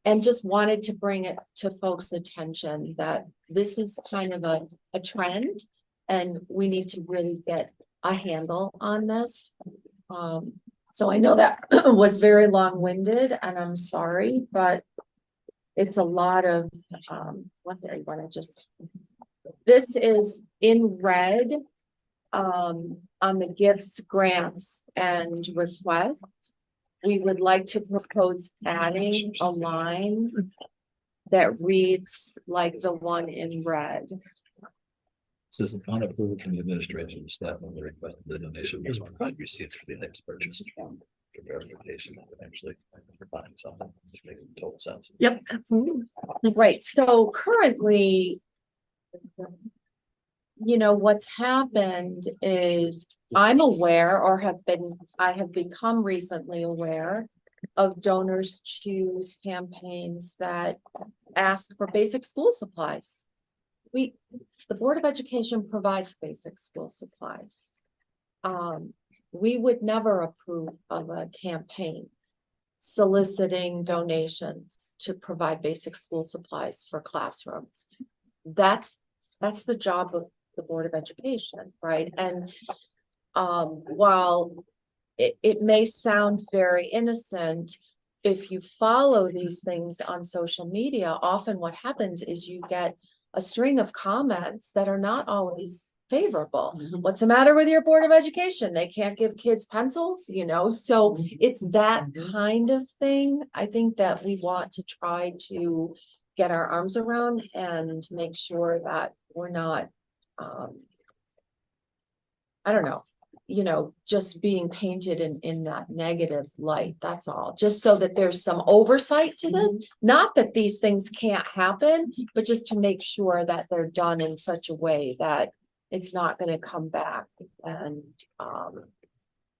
And just wanted to bring it to folks' attention that this is kind of a trend, and we need to really get a handle on this. So I know that was very long-winded, and I'm sorry, but it's a lot of, what do I want to just, this is in red on the gifts, grants, and requests. We would like to propose adding a line that reads like the one in red. Says upon approval from the administration and staff on the request, the donation must provide receipts for the items purchased for verification and eventually find something that makes total sense. Yep. Right, so currently, you know, what's happened is I'm aware, or I have become recently aware of Donors Choose campaigns that ask for basic school supplies. The Board of Education provides basic school supplies. We would never approve of a campaign soliciting donations to provide basic school supplies for classrooms. That's the job of the Board of Education, right? And while it may sound very innocent, if you follow these things on social media, often what happens is you get a string of comments that are not always favorable. What's the matter with your Board of Education? They can't give kids pencils, you know, so it's that kind of thing. I think that we want to try to get our arms around and make sure that we're not, I don't know, you know, just being painted in that negative light, that's all. Just so that there's some oversight to this, not that these things can't happen, but just to make sure that they're done in such a way that it's not gonna come back and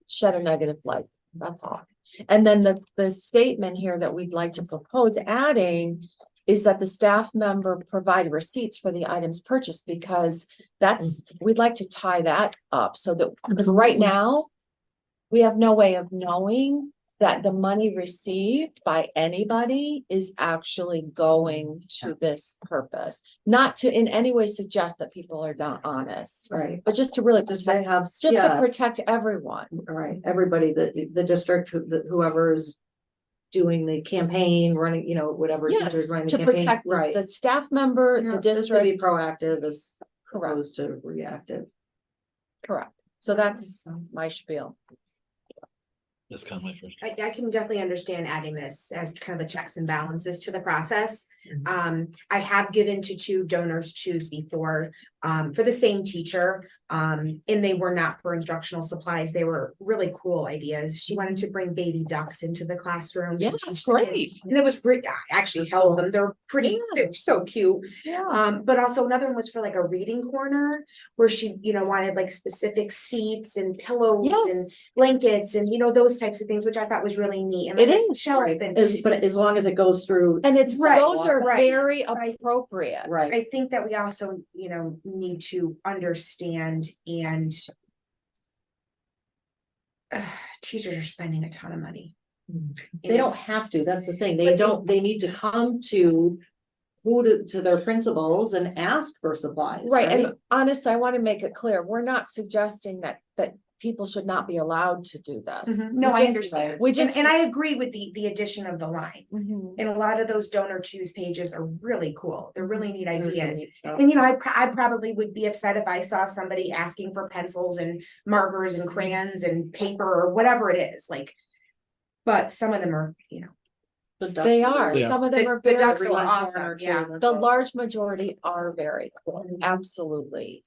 shed a negative light, that's all. And then the statement here that we'd like to propose adding is that the staff member provide receipts for the items purchased, because that's, we'd like to tie that up so that, because right now, we have no way of knowing that the money received by anybody is actually going to this purpose. Not to in any way suggest that people are not honest, Right. but just to really Just to have, just to yeah, protect everyone. right, everybody, the district, whoever's doing the campaign, running, you know, whatever. Yes, teacher's running the to campaign, protect right. the staff member, Yeah, the just to be district. proactive as Correct. opposed to reactive. Correct. So that's my spiel. That's kind of my first. I can definitely understand adding this as kind of a checks and balances to the process. I have given to 2 donors choose before, for the same teacher. And they were not for instructional supplies. They were really cool ideas. She wanted to bring baby ducks into the classroom. Yeah, and teach that's the kids. great. And it was I actually held them. They're pretty, they're so cute. Yeah. But also another one was for like a reading corner where she, you know, wanted like specific seats and pillows Yes. and blankets and, you know, those types of things, which I thought was really neat. And It like is, shelf Right, and but as long as it goes through. And it's, Right, those are right. very appropriate. Right. I think that we also, you know, need to understand and teachers are spending a ton of money. They don't It's- have to, that's the thing, But they don't, they need to come to to their principals and ask for supplies. Right, and honestly, I want to make it clear, we're not suggesting that people should not be allowed to do this. No, We I just- understand. We just. And I agree with the addition of the line. Mhm. And a lot of those donor choose pages are really cool. They're really neat There's some ideas. neat stuff. And you know, I probably would be upset if I saw somebody asking for pencils and markers and crayons and paper or whatever it is, like. But some of them are, you know. The ducks They are, Yeah. some of them are The very. ducks are Everyone's awesome, one or two, yeah. that's The all. large majority are very cool, absolutely.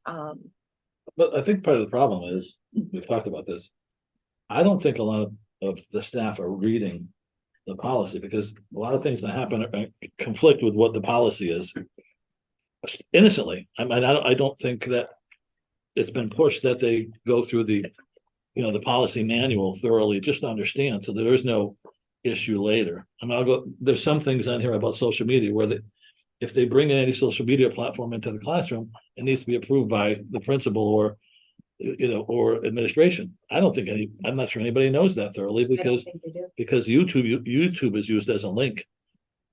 But I think part of the problem is, we've talked about this. I don't think a lot of the staff are reading the policy, because a lot of things that happen conflict with what the policy is. Innocently, I mean, I don't think that it's been pushed that they go through the, you know, the policy manual thoroughly just to understand, so there is no issue later. I mean, there's some things on here about social media where if they bring in any social media platform into the classroom, it needs to be approved by the principal or, you know, or administration. I'm not sure anybody knows that thoroughly, because YouTube is used as a link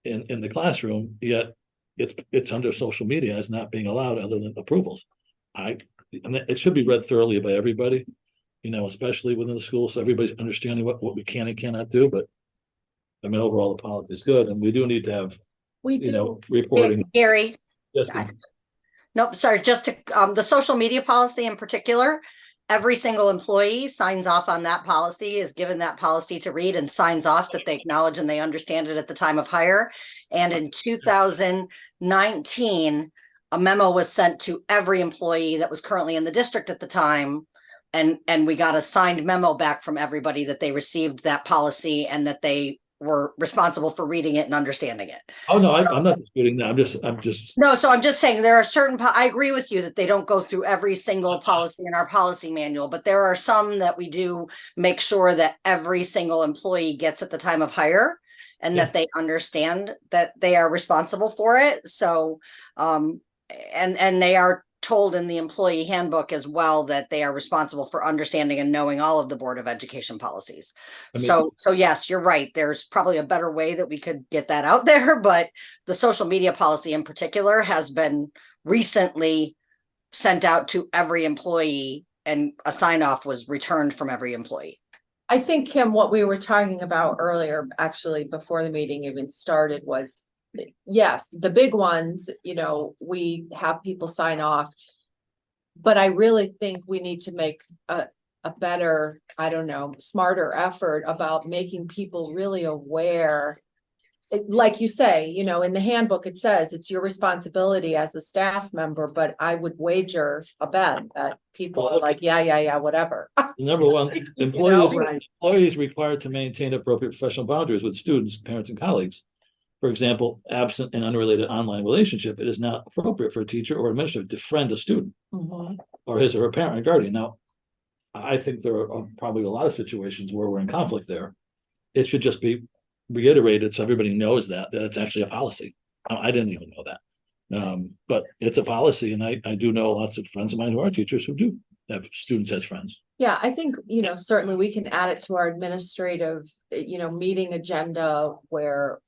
in the classroom, yet it's under social media as not being allowed other than approvals. I mean, it should be read thoroughly by everybody, you know, especially within the school, so everybody's understanding what we can and cannot do, but I mean, overall, the policy is good, and we do need to have, you know, reporting. Gary, Yes, nope, sorry, just to, the social media policy in particular, every single employee signs off on that policy, is given that policy to read and signs off that they acknowledge and they understand it at the time of hire. And in 2019, a memo was sent to every employee that was currently in the district at the time. And we got a signed memo back from everybody that they received that policy and that they were responsible for reading it and understanding it. Oh, no, I'm not disputing that. I'm just. No, so I'm just saying there are certain, I agree with you that they don't go through every single policy in our policy manual, but there are some that we do make sure that every single employee gets at the time of hire and that they understand that they are responsible for it. So, and they are told in the employee handbook as well that they are responsible for understanding and knowing all of the Board of Education policies. I mean, So yes, you're right. There's probably a better way that we could get that out there, but the social media policy in particular has been recently sent out to every employee and a sign off was returned from every employee. I think, Kim, what we were talking about earlier, actually, before the meeting even started, was yes, the big ones, you know, we have people sign off. But I really think we need to make a better, I don't know, smarter effort about making people really aware. Like you say, you know, in the handbook, it says it's your responsibility as a staff member, but I would wager a bet that people are like, yeah, whatever. Number one, You employees, know? employees required to maintain appropriate professional boundaries with students, parents, and colleagues. For example, absent an unrelated online relationship, it is not appropriate for a teacher or administrator to friend a student or his or her parent or guardian. Now, I think there are probably a lot of situations where we're in conflict there. It should just be reiterated so everybody knows that it's actually a policy. I didn't even know that. But it's a policy, and I do know lots of friends of mine who are teachers who do have students as friends. Yeah, I think, you know, certainly we can add it to our administrative, you know, meeting agenda where,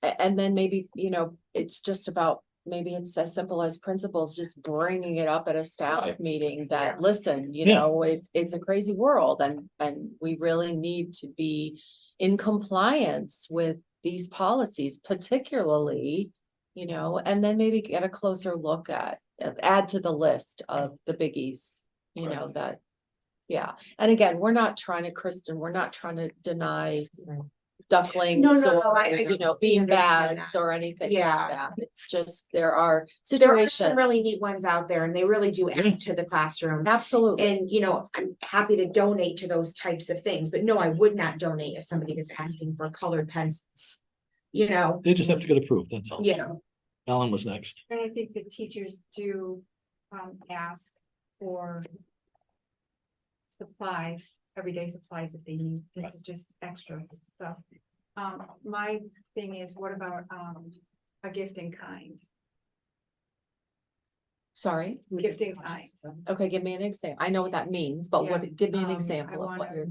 and then maybe, you know, it's just about, maybe it's as simple as principals just bringing it up at a staff meeting that, listen, you know, it's a crazy world and we really need to be in compliance with these policies, particularly, you know, and then maybe get a closer look at, add to the list of the biggies, you know, that, yeah. And again, we're not trying to, Kristen, we're not trying to deny ducklings No, or, I you know, completely bean understand bags that. or anything like Yeah. that. It's just, there are There are some situations. really neat ones out there and they really do add to the classroom. Absolutely. And, you know, I'm happy to donate to those types of things, but no, I would not donate if somebody was asking for colored pencils. You know? They just have to get approved, that's all. You know. Alan was next. And I think the teachers do ask for supplies, everyday supplies that they need. This is just extra stuff. My thing is, what about a gift in kind? Sorry. Gift in kind. Okay, give me an example. I know what that means, but what, give me an I example of what wanna- you're,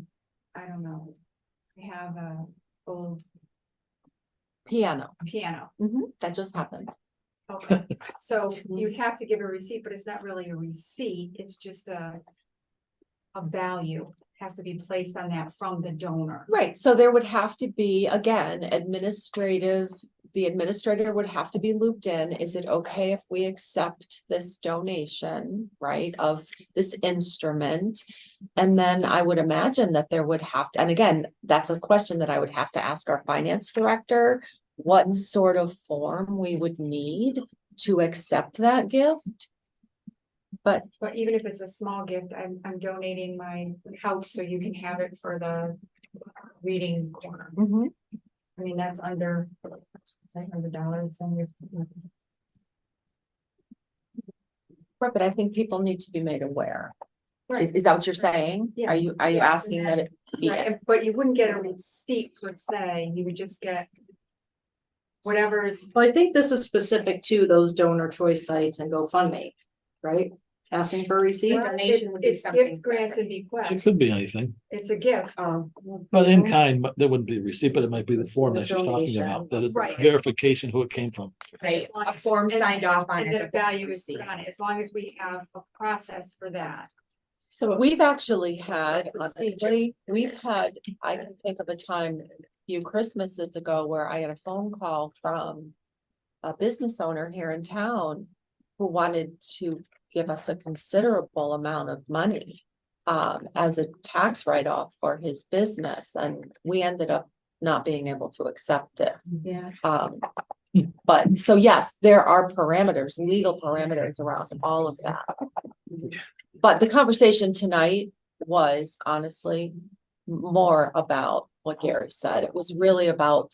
I don't know. I have a old piano. piano. That just happened. Okay, so you'd have to give a receipt, but it's not really a receipt, it's just a value has to be placed on that from the donor. Right, so there would have to be, again, the administrator would have to be looped in. Is it okay if we accept this donation, right, of this instrument? And then I would imagine that there would have to, and again, that's a question that I would have to ask our finance director, what sort of form we would need to accept that gift. But even if it's a small gift, I'm donating my couch so you can have it for the reading corner. I mean, that's under $500 on your. Right, but I think people need to be made aware. Right. Is that what you're saying? Yes. Are you asking that it be? Right, but you wouldn't get a receipt per se, you would just get whatever is. Well, I think this is specific to those donor choice sites and GoFundMe, right? Asking for a receipt. Donation would be It's something gift grants and bequests. It could be anything, It's a gift. but in kind, but there wouldn't be a receipt, but it might be the form that she's talking Donation. about, that is Right. verification who it came from. Right, As long a as- form and- signed off on And as the a value is receipt. put on it, as long as we have a process for that. So we've actually had, Procedure. honestly, I can think of a time a few Christmases ago where I had a phone call from a business owner here in town who wanted to give us a considerable amount of money as a tax write-off for his business, and we ended up not being able to accept it. Yeah. But so yes, there are parameters, legal parameters around all of that. But the conversation tonight was honestly more about what Gary said. It was really about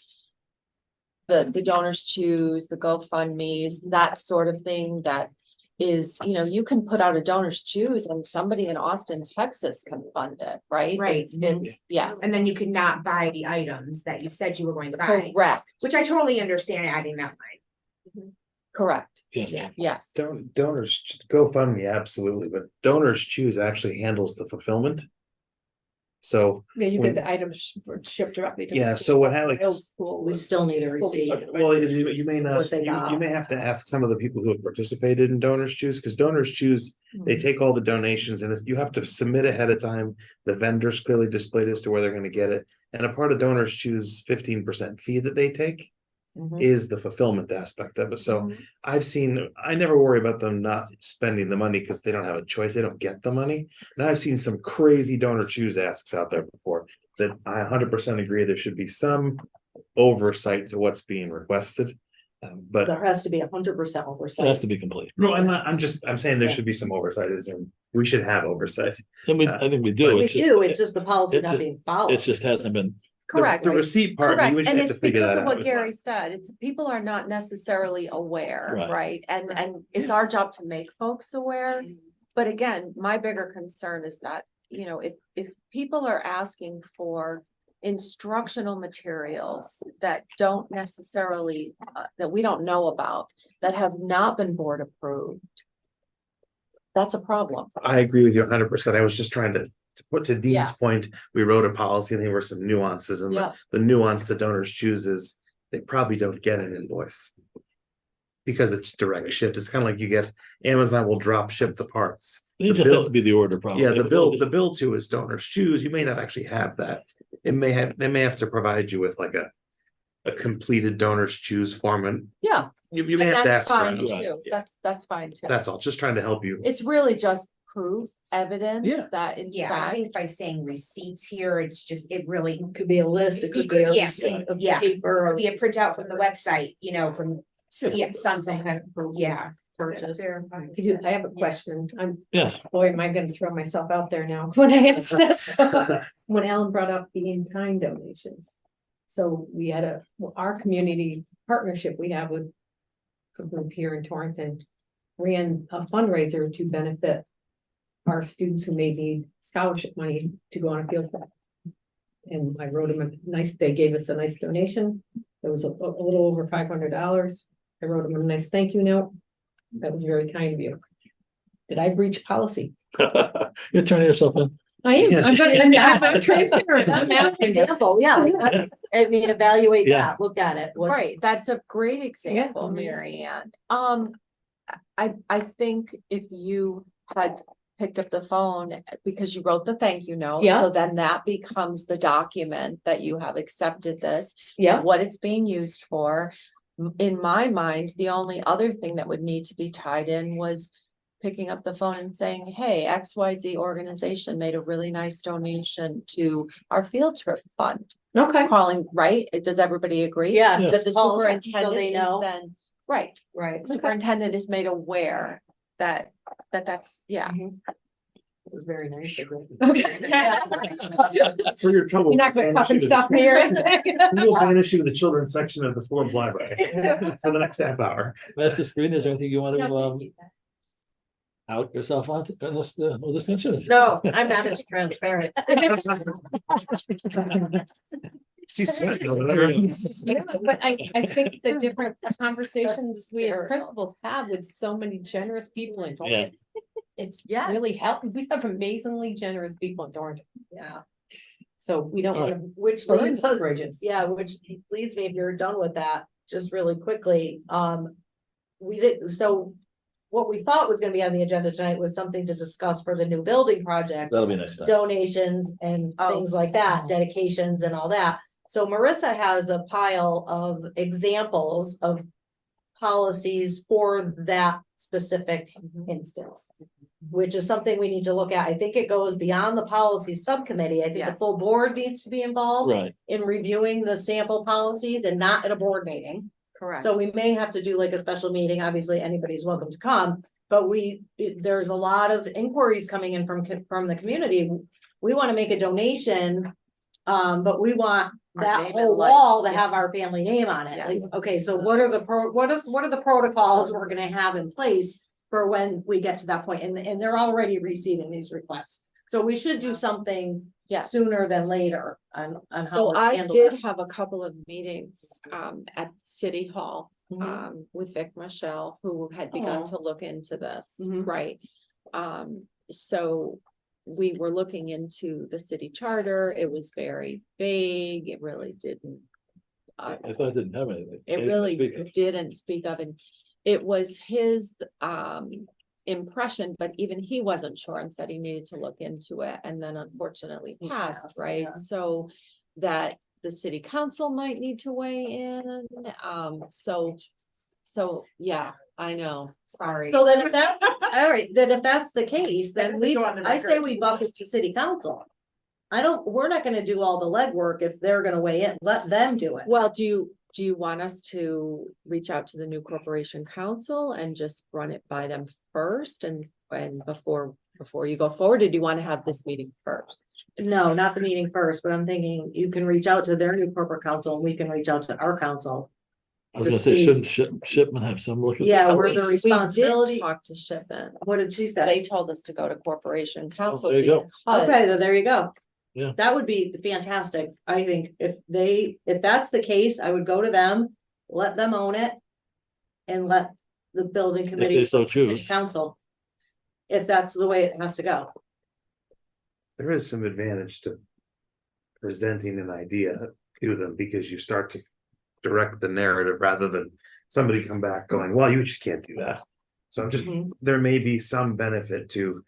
the donors choose, the GoFundMe's, that sort of thing that is, you know, you can put out a donors choose and somebody in Austin, Texas can fund it, right? Right. It's, yes. And then you could not buy the items that you said you were going to buy, Correct, which I totally understand adding that line. correct. Yes. Yes. Donors, GoFundMe, absolutely, but donors choose actually handles the fulfillment. So. Yeah, you when- get the items shipped directly to. the Yeah, school. so what happens? Old school We was- still need a receipt. Well, you may not, What they got. you may have to ask some of the people who have participated in Donors Choose, because Donors Choose, they take all the donations and you have to submit ahead of time. The vendors clearly displayed as to where they're gonna get it. And a part of Donors Choose 15% fee that they take. is the fulfillment aspect of it. So I never worry about them not spending the money because they don't have a choice. They don't get the money. And I've seen some crazy donor choose asks out there before that I 100% agree there should be some oversight to what's being requested. But There has to be 100% It has oversight. to be complete. no, I'm saying there should be some oversight. We should have oversight. And I think we do. We It's just- do, it's just the policy it's not just- being followed. It just hasn't been. Correct. The receipt part, Correct, we just and have it's to figure because that of out. what as well. Gary said, it's, people are not necessarily aware, Right. right? And it's our job to make folks aware. But again, my bigger concern is that, you know, if people are asking for instructional materials that don't necessarily, that we don't know about, that have not been board approved, that's a problem. I agree with you 100%. I was just trying to put to Dean's Yeah. point, we wrote a policy and there were some nuances and Yeah. the nuance to donors chooses, they probably don't get an invoice. Because it's direct shipped. It's kind of like you get, Amazon will drop ship the parts. It The just bill- has to be the order problem. Yeah, If the bill to is donors choose. You may not actually have that. They may have to provide you with like a completed donors choose form and Yeah. you may And have to that's ask fine around. too. That's fine too. That's all, just trying to help you. It's really just proof, evidence Yeah. that in Yeah, I fact, think by saying receipts here, it's just, it really Could be a list, it It could be a could- yeah, receipt of yeah. paper or be a printout from the website, you know, from, yeah, something, kind of proof. yeah. Purchase. I have a question. Yes. Boy, am I gonna throw myself out there now when I ask this. When Alan brought up the in-kind donations. So we had our community partnership we have with a group here in Torrington ran a fundraiser to benefit our students who may need scholarship money to go on a field trip. And I wrote them they gave us a nice donation. It was a little over $500. I wrote them a nice thank you note. That was very kind of you. Did I breach policy? You're turning yourself in. I am, I'm transparent. That's an example, yeah, like that, I mean, evaluate Yeah. that, look at it. what's- right, that's a great example, Mhm. Mary Ann. I think if you had picked up the phone because you wrote the thank you note. Yeah. So then that becomes the document that you have accepted this, Yeah, what it's being used for. In my mind, the only other thing that would need to be tied in was picking up the phone and saying, hey, XYZ organization made a really nice donation to our field trip fund. okay. Calling, right? Does everybody agree? Yeah. Yeah. That the Call them, so superintendent they is know. then, right, Right. the superintendent is made aware that's, yeah. It was very nice. of them. For your trouble. You're not gonna cup and stuff me or anything. We'll have an issue with the children's section of the Forbes Library for the next half hour. Mr. Screen, is there anything you want to, out yourself on this, well, this mention? No, I'm not as transparent. She's sweating over there. Yeah, but I think the different conversations we as principals have with so many generous people in Yeah. Torrington. It's really helped. We have amazingly generous people in Torrington. Yeah. So we don't want to Which burn leads us, bridges. yeah, which leads me, if you're done with that, just really quickly, we did, so. What we thought was gonna be on the agenda tonight was something to discuss for the new building project. That'll be next time. Donations and Oh. things like that, dedications and all that. So Marissa has a pile of examples of policies for that specific instance. Which is something we need to look at. I think it goes beyond the policy subcommittee. I think the Yes. full board needs to be involved Right. in reviewing the sample policies and not at a board meeting. Correct. So we may have to do like a special meeting. Obviously, anybody's welcome to come. But there's a lot of inquiries coming in from the community. We want to make a donation. But we want Our that name whole and life, wall to yeah. have our family name on it. Yes. Like, okay, so what are the protocols we're gonna have in place for when we get to that point? And they're already receiving these requests. So we should do something Yes. sooner than later on how. So to I handle did that. have a couple of meetings at City Hall Mhm. with Vic Michelle, who had begun Oh. to look into this, Mhm. right? So we were looking into the city charter. It was very vague. It really didn't. I thought it didn't have anything. It Anything to really speak of. didn't speak of, and it was his impression, but even he wasn't sure and said he needed to look into it, and then unfortunately He passed, passed, right? yeah. So that the city council might need to weigh in, so, yeah, I know, sorry. So then if that's, all right, then if that's the case, then Let's go on the I say record. we buck it to city council. We're not gonna do all the legwork if they're gonna weigh in, let them do it. Well, do you want us to reach out to the new corporation council and just run it by them first and before you go forward, or do you want to have this meeting first? No, not the meeting first, but I'm thinking you can reach out to their new corporate council and we can reach out to our council. I was gonna say, shouldn't Shipman have some look at this? Yeah, we're the We did responsibility. talk to Shipman. What did she say? They told us to go to corporation council. there you go. because- Okay, then there you go. Yeah. That would be fantastic. I think if that's the case, I would go to them, let them own it. And let the building committee. they so city choose. Council. If that's the way it has to go. There is some advantage to presenting an idea to them because you start to direct the narrative rather than somebody come back going, well, you just can't do that. So I'm just, there may be some benefit to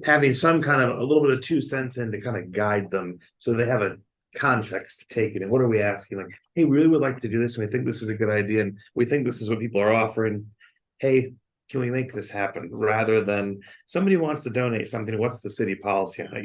having some kind of a little bit of 2 cents in to kind of guide them so they have a context to take it. And what are we asking? Like, hey, we really would like to do this and we think this is a good idea and we think this is what people are offering. Hey, can we make this happen? Rather than somebody wants to donate something, what's the city policy on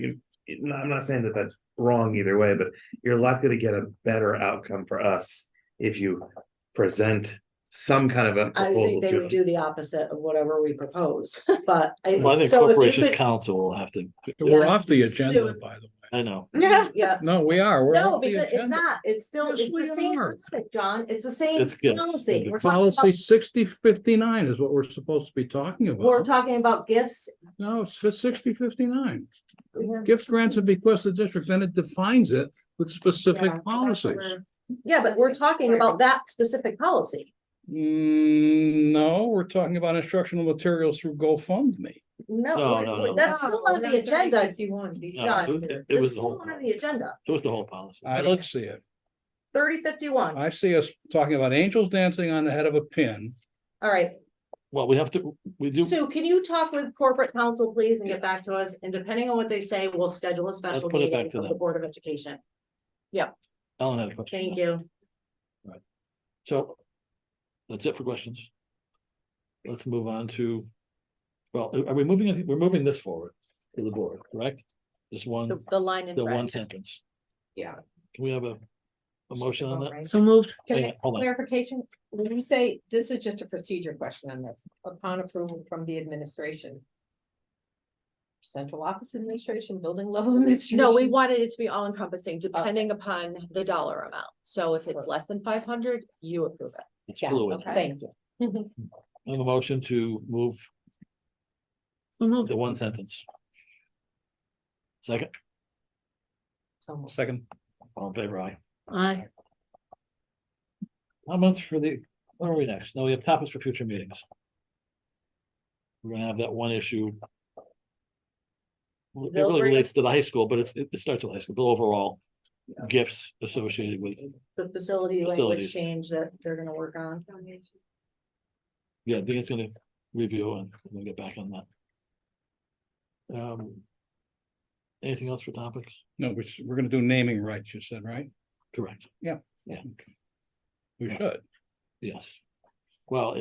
it? I'm not saying that that's wrong either way, but you're likely to get a better outcome for us if you present some kind of a I proposal think they to would them. do the opposite of whatever we propose, but. Well, I think so if you corporation could- council will have to. We're off the agenda, by the way. I know. Yeah. No, we are. We're No, off the because it's agenda. not, it's still, Yes, it's the we same are. topic, John, it's the same It's gifts. policy. We're talking Policy about, 6059 is what we're supposed to be talking we're about. talking about gifts. No, it's for 6059. Gift grants and bequests to districts, and it defines it with specific policies. Yeah, but we're talking about that specific policy. No, we're talking about instructional materials through GoFundMe. No. That's still on the agenda. If you want. No, John, it was It's the still whole, on the agenda, it was the whole policy. I don't see it. 3051. I see us talking about angels dancing on the head of a pin. All right, Well, we do, Sue, can you talk with corporate counsel, please, and get back to us? And depending on what they say, we'll schedule a special put it back meeting to of the them. Board of Education. Ellen had a question. Thank you. So that's it for questions. Let's move on to, well, are we moving, we're moving this forward to the board, correct? This one, The line in the red. one sentence. Yeah. Can we have a motion on that? So moved. Can Hang I, on, hold on. clarification, when you say, this is just a procedure question on this, upon approval from the administration. Central office administration, building level administration? No, we wanted it to be all encompassing, depending upon the dollar amount. So if it's less than 500, you approve it. It's Yeah, fluid. okay. Thank you. I have a motion to move So moved. the one sentence. Second, Second, all in favor, aye. Aye. Comments for the, where are we next? No, we have topics for future meetings. We're gonna have that one issue. It They'll really bring relates to the high school, but it starts at high school, but overall gifts associated with, The facility language Facilities. change that they're gonna work on. yeah, I think it's gonna review and we'll get back on that. Anything else for topics? no, we're gonna do naming rights, you said, right? Correct, Yeah. Yeah. Okay. We should. yes. Well,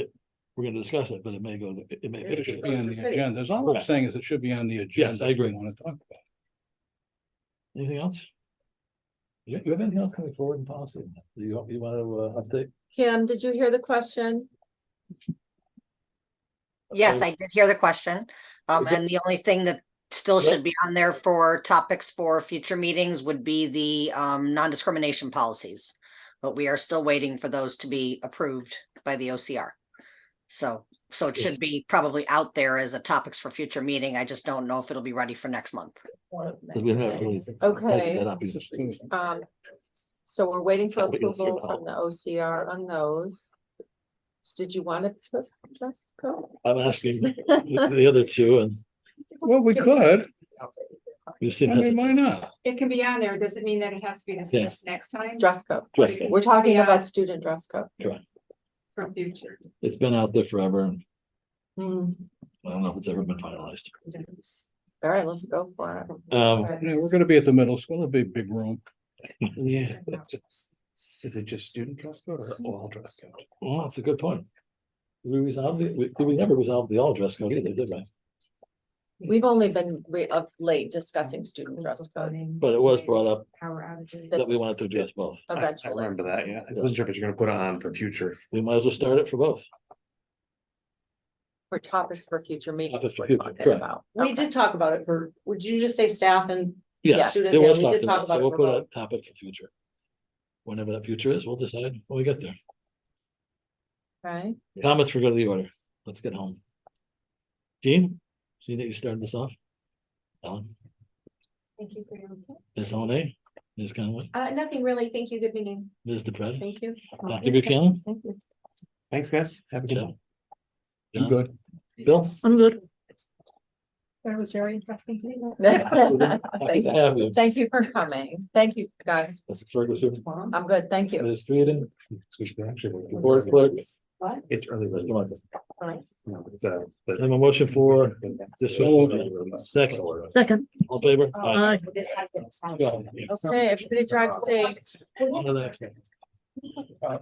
we're gonna discuss it, but it may go, it may. It should be on the agenda. All I'm Correct. saying is it should be on the agenda. I agree. if we Want to talk about. Anything else? You have anything else coming forward in policy? You want to update? Kim, did you hear the question? Yes, I did hear the question. And the only thing that still should be on there for topics for future meetings would be the non-discrimination policies. But we are still waiting for those to be approved by the OCR. So it should be probably out there as a topics for future meeting. I just don't know if it'll be ready for next month. 'Cause we haven't really Okay. typed that up either. So we're waiting for We can see approval how- from the OCR on those. Did you want to put dress code? I'm asking the other two and Well, we could. you've seen. I mean, why not? It can be on there. Does it mean that it has to be discussed next time? Dress code. Dress code. We're talking about student dress code. Correct. For future. It's been out there forever and Hmm. I don't know if it's ever been finalized. All right, let's go for it. Yeah, we're gonna be at the middle school. It'll be a big room. Yeah. Is it just student dress code or all dress code? Well, that's a good point. We resolved it, we never resolved the all dress code either, did we? We've only been of late discussing student dress code But it was brought up Power outages. that we wanted to address both. I eventually. remember that, yeah. I wasn't sure if you're gonna put it on for future. We might as well start it for both. For topics for future meetings. Topics for we're future, talking correct. about. We Okay. did talk about it for, would you just say staff and? Yes, students? there Yeah, was we talk did to talk that, about so it we'll for put a both. topic for future. Whenever that future is, we'll decide when we get there. Right, Comments for good of the order. Let's get home. Dean, see that you started this off? Ellen, Thank you for your report. Ms. Honey, Ms. Conley, Nothing really. Thank you. Good meeting. Ms. DePrez. Thank you. Dr. Buchanan. Thank you. Thanks, guys. Have a good Joe. one. John? Good. Bill. I'm good. That was very interesting. Nice Thank to you. have you. Thank you for coming. Thank you, guys. Mrs. Ferguson, I'm good, thank you. Ms. Frieden, We should actually. Board Clerk. What? It's early. Mr. Marcus. No, it's but- I have a motion for this. Second, Second. all in favor? Aye. Go ahead. Okay, everybody drive safe. On to the next one.